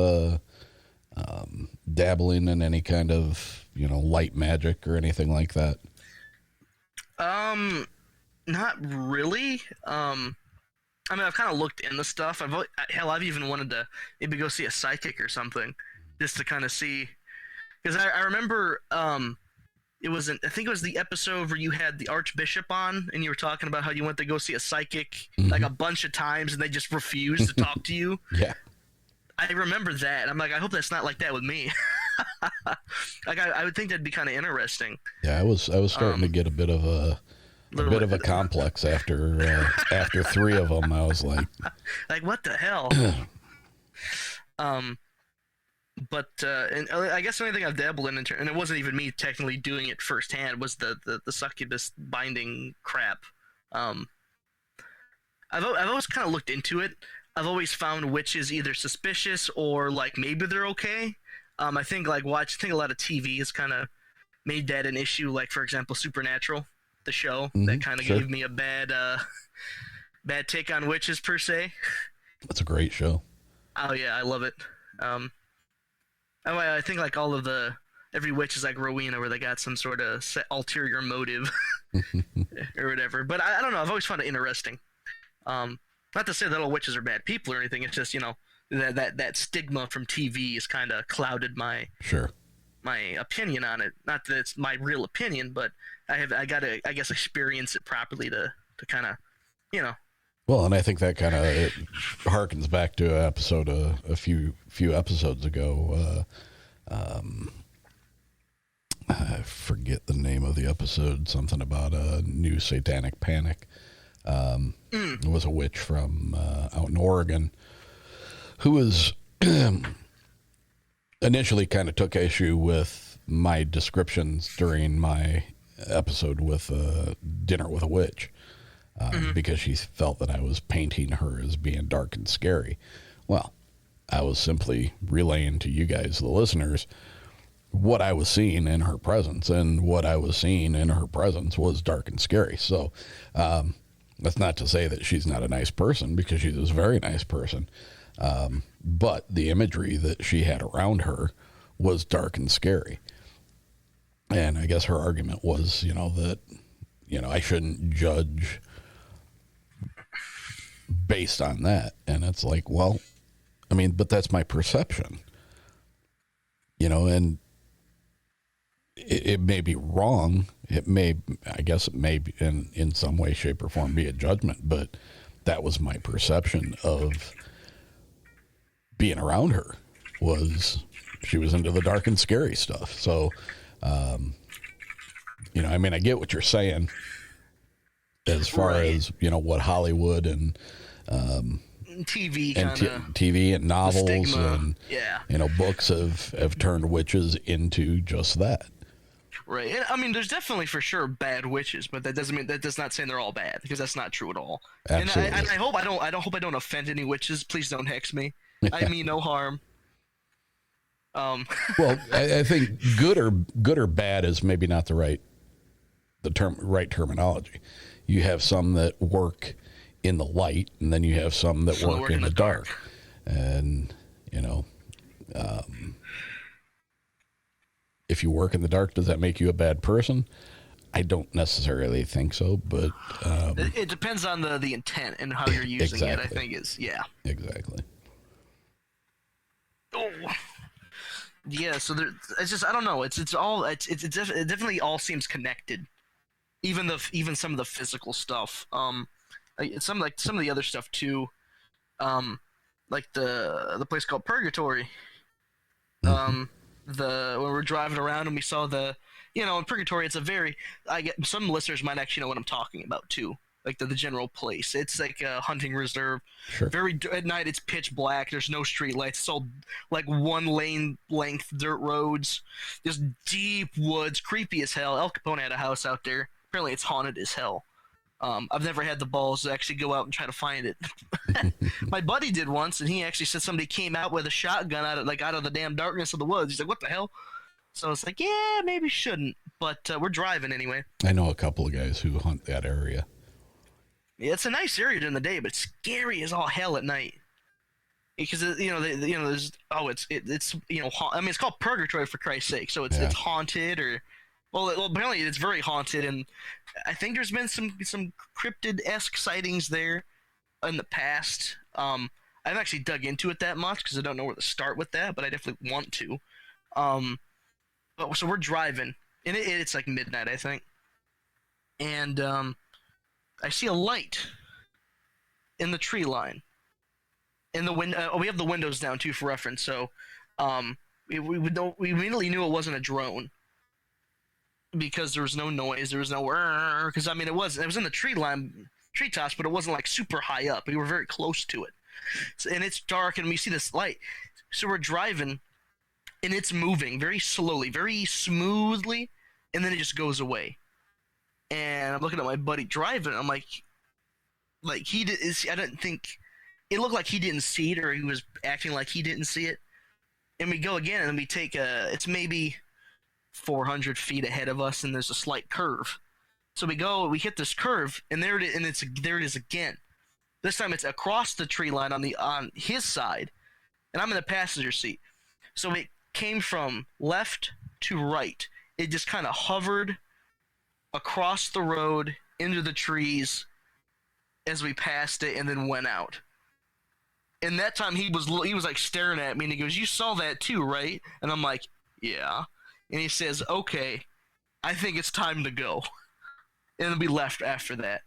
dabbling in any kind of light magic or anything like that? Not really. I mean, I've kind of looked into stuff. I've even wanted to maybe go see a psychic or something, just to kind of see. Because I remember, I think it was the episode where you had the Archbishop on, and you were talking about how you went to go see a psychic like a bunch of times, and they just refused to talk to you. Yeah. I remember that. I'm like, I hope that's not like that with me. Like, I would think that'd be kind of interesting. Yeah, I was starting to get a bit of a complex after 3 of them. I was like what the hell? But and I guess the only thing I've dabbled in, and it wasn't even me technically doing it firsthand, was the succubus binding crap. I've always kind of looked into it. I've always found witches either suspicious or like maybe they're okay. I think a lot of TV has kind of made that an issue. Like, for example, Supernatural, the show that kind of gave me a bad take on witches per se. That's a great show. Oh yeah, I love it. I think like every witch is like Rowena, where they got some sort of ulterior motive or whatever. But I don't know. I've always found it interesting. Not to say that all witches are bad people or anything. It's just that stigma from TV has kind of clouded my opinion on it. Not that it's my real opinion, but I got to, I guess, experience it properly to kind of, Well, and I think that kind of harkens back to an episode a few episodes ago. I forget the name of the episode, something about a new satanic panic. It was a witch from out in Oregon who was initially kind of took issue with my descriptions during my episode with Dinner with a Witch, because she felt that I was painting her as being dark and scary. Well, I was simply relaying to you guys, the listeners, what I was seeing in her presence, and what I was seeing in her presence was dark and scary. So that's not to say that she's not a nice person, because she's a very nice person. But the imagery that she had around her was dark and scary. And I guess her argument was, that, I shouldn't judge based on that. And it's like, well, I mean, but that's my perception, and it may be wrong. I guess it may be in some way, shape, or form be a judgment, but that was my perception of being around her, was she was into the dark and scary stuff. So, I mean, I get what you're saying as far as, what Hollywood and, TV and TV and novels and, books have turned witches into just that. Right. And, I mean, there's definitely for sure bad witches, but that does not say they're all bad, because that's not true at all. Absolutely. And I hope I don't offend any witches. Please don't hex me. I mean no harm. Well, I think good or bad is maybe not the right terminology. You have some that work in the light, and then you have some that work in the dark. And if you work in the dark, does that make you a bad person? I don't necessarily think so, but it depends on the intent and how you're using it. I think exactly. Oh. Yeah, so it's just, I don't know. It definitely all seems connected. Even some of the physical stuff. Some of the other stuff too. Like the place called Purgatory. When we're driving around and we saw in Purgatory, it's some listeners might actually know what I'm talking about too. Like the general place. It's like a hunting reserve. Sure. At night it's pitch black. There's no street lights. It's all like one lane length dirt roads. Just deep woods, creepy as hell. El Capone had a house out there. Apparently it's haunted as hell. I've never had the balls to actually go out and try to find it. My buddy did once, and he actually said somebody came out with a shotgun out of the damn darkness of the woods. He's like, what the hell? So it's like, yeah, maybe shouldn't. But we're driving anyway. I know a couple of guys who hunt that area. Yeah, it's a nice area during the day, but it's scary as all hell at night. Because there's I mean, it's called Purgatory, for Christ's sake. So it's haunted, or well, apparently it's very haunted, and I think there's been some cryptid-esque sightings there in the past. I haven't actually dug into it that much because I don't know where to start with that, but I definitely want to. So we're driving, and it's like midnight, I think, and I see a light in the tree line. In the window, we have the windows down too for reference. So, we immediately knew it wasn't a drone because there was no noise. There was no because I mean it was in the treetops, but it wasn't like super high up. We were very close to it, and it's dark, and we see this light. So we're driving, and it's moving very slowly, very smoothly, and then it just goes away. And I'm looking at my buddy driving. I'm like he did. I didn't think it looked like he didn't see it, or he was acting like he didn't see it. And we go again, and we take it's maybe 400 feet ahead of us, and there's a slight curve. So we hit this curve, and there it is again. This time it's across the tree line on his side, and I'm in the passenger seat. So it came from left to right. It just kind of hovered across the road into the trees as we passed it, and then went out. And that time he was like staring at me, and he goes, "You saw that too, right?" And I'm like, "Yeah." And he says, "Okay, I think it's time to go." And then we left after that.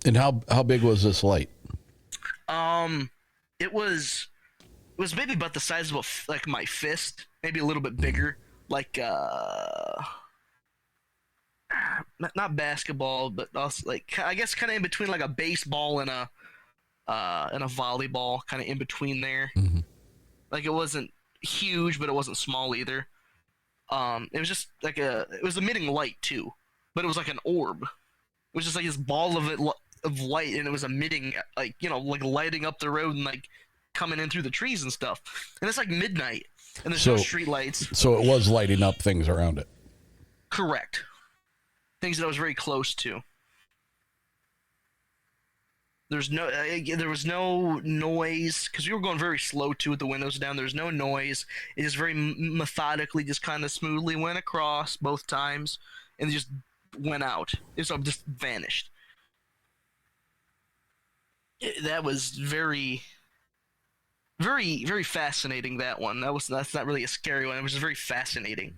And how big was this light? It was maybe about the size of like my fist, maybe a little bit bigger. Like not basketball, but also like I guess kind of in between like a baseball and a volleyball, kind of in between there. Mm-hmm. Like it wasn't huge, but it wasn't small either. It was just like it was emitting light too, but it was like an orb. It was just like this ball of light, and it was emitting like like lighting up the road and like coming in through the trees and stuff. And it's like midnight, and there's no street lights. So it was lighting up things around it. Correct. Things that I was very close to. There was no noise because we were going very slow too with the windows down. There was no noise. It just very methodically, just kind of smoothly went across both times, and just went out. It just vanished. That was very, very, very fascinating. That one. That's not really a scary one. It was just very fascinating.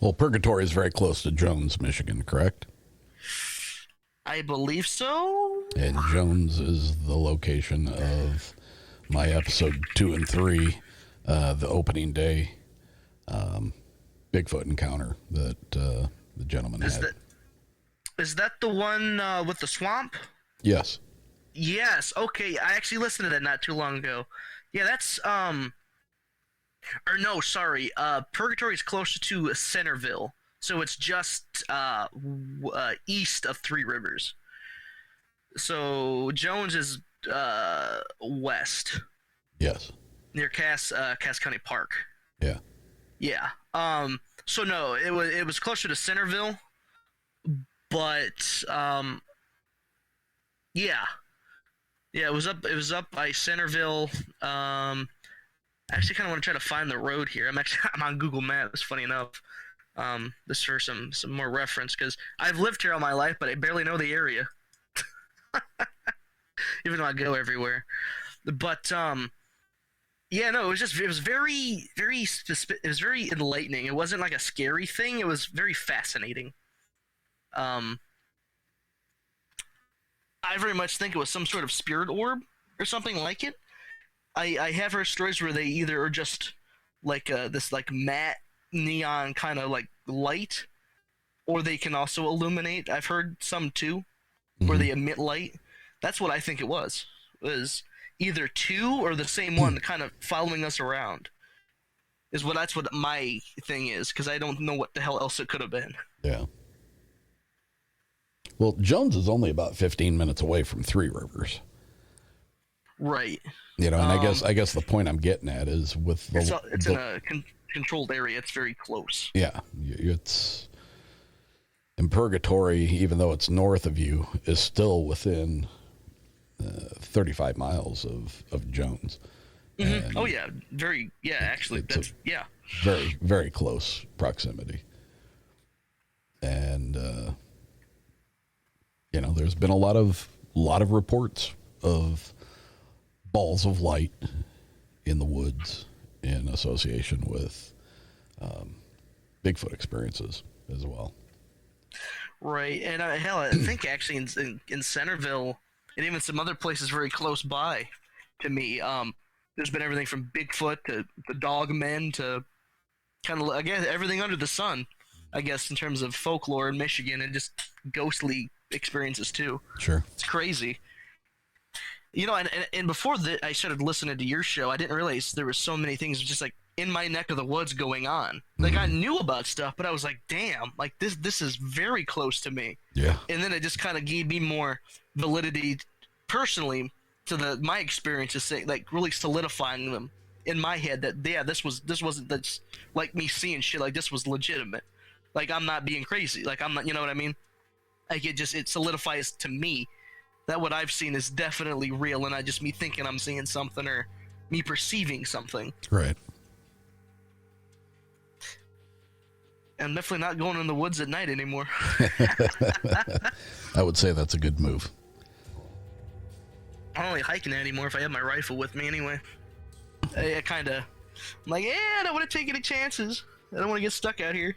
Well, Purgatory is very close to Jones, Michigan, correct? I believe so. And Jones is the location of my episode 2 and 3, the opening day Bigfoot encounter that the gentleman had. Is that the one with the swamp? Yes. Yes. Okay. I actually listened to that not too long ago. Yeah, that's or no, sorry. Purgatory is closer to Centerville, so it's just east of Three Rivers. So Jones is west. Yes. Near Cass County Park. Yeah. Yeah. So no, it was closer to Centerville, but yeah. Yeah, it was up by Centerville. I actually kind of want to try to find the road here. I'm on Google Maps, funny enough. Just for some more reference, because I've lived here all my life, but I barely know the area. Even though I go everywhere. But yeah, no, it was very, very it was very enlightening. It wasn't like a scary thing. It was very fascinating. I very much think it was some sort of spirit orb or something like it. I have heard stories where they either are just like this like matte neon kind of like light, or they can also illuminate. I've heard some too, where they emit light. That's what I think it was. It was either two or the same one kind of following us around. That's what my thing is, because I don't know what the hell else it could have been. Yeah. Well, Jones is only about 15 minutes away from Three Rivers. Right. And I guess the point I'm getting at is with the... It's in a controlled area. It's very close. Yeah. It's... In Purgatory, even though it's north of you, is still within 35 miles of Jones. Mm-hmm. Oh, yeah. Very... Yeah, actually, that's... Yeah. Very, very close proximity. And... there's been a lot of reports of balls of light in the woods in association with Bigfoot experiences as well. Right, and hell, I think actually in Centerville and even some other places very close by to me, there's been everything from Bigfoot to the Dogmen to kind of, I guess, everything under the sun, I guess, in terms of folklore in Michigan and just ghostly experiences too. Sure. It's crazy. And before I started listening to your show, I didn't realize there were so many things just like in my neck of the woods going on. Like I knew about stuff, but I was like, damn, like this is very close to me. Yeah. And then it just kind of gave me more validity personally to my experiences, like really solidifying them in my head that this wasn't that's like me seeing shit, like this was legitimate. Like I'm not being crazy. Like I'm not, you know what I mean? Like it solidifies to me that what I've seen is definitely real, and not just me thinking I'm seeing something or me perceiving something. Right. I'm definitely not going in the woods at night anymore. I would say that's a good move. I'm only hiking anymore if I have my rifle with me anyway. I'm like, yeah, I don't want to take any chances. I don't want to get stuck out here.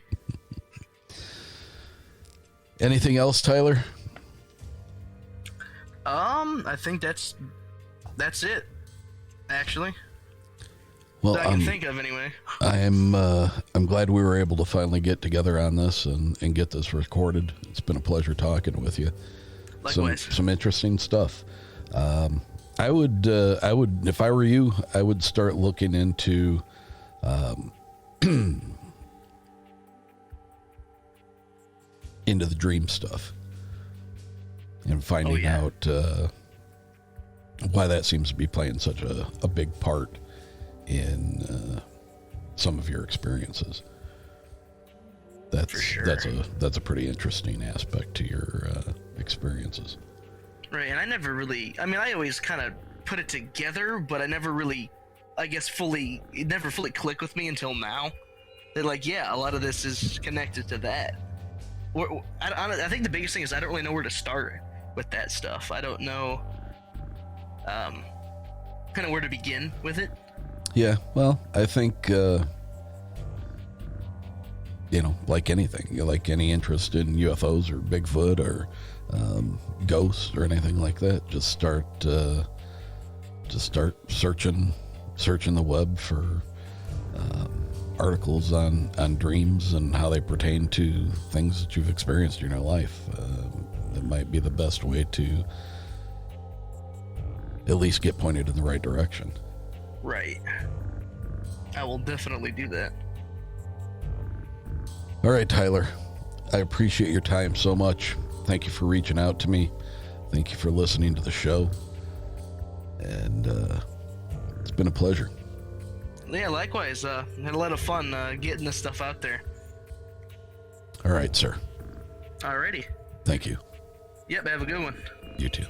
Anything else, Tyler? I think that's it, actually. Well, that I can think of anyway. I'm glad we were able to finally get together on this and get this recorded. It's been a pleasure talking with you. Likewise. Some interesting stuff. I would, if I were you, I would start looking into, into the dream stuff and finding out why that seems to be playing such a big part in some of your experiences. That's For sure. that's a pretty interesting aspect to your experiences. Right, and I never really, I mean, I always kind of put it together, but I never really, I guess, it never fully clicked with me until now. That, like, yeah, a lot of this is connected to that. I think the biggest thing is I don't really know where to start with that stuff. I don't know kind of where to begin with it. Yeah, well, I think, like anything, like any interest in UFOs or Bigfoot or ghosts or anything like that, just start searching the web for articles on dreams and how they pertain to things that you've experienced in your life. It might be the best way to at least get pointed in the right direction. Right. I will definitely do that. All right, Tyler, I appreciate your time so much. Thank you for reaching out to me. Thank you for listening to the show. And it's been a pleasure. Yeah, likewise. Had a lot of fun getting this stuff out there. All right, sir. Alrighty. Thank you. Yep, have a good one. You too.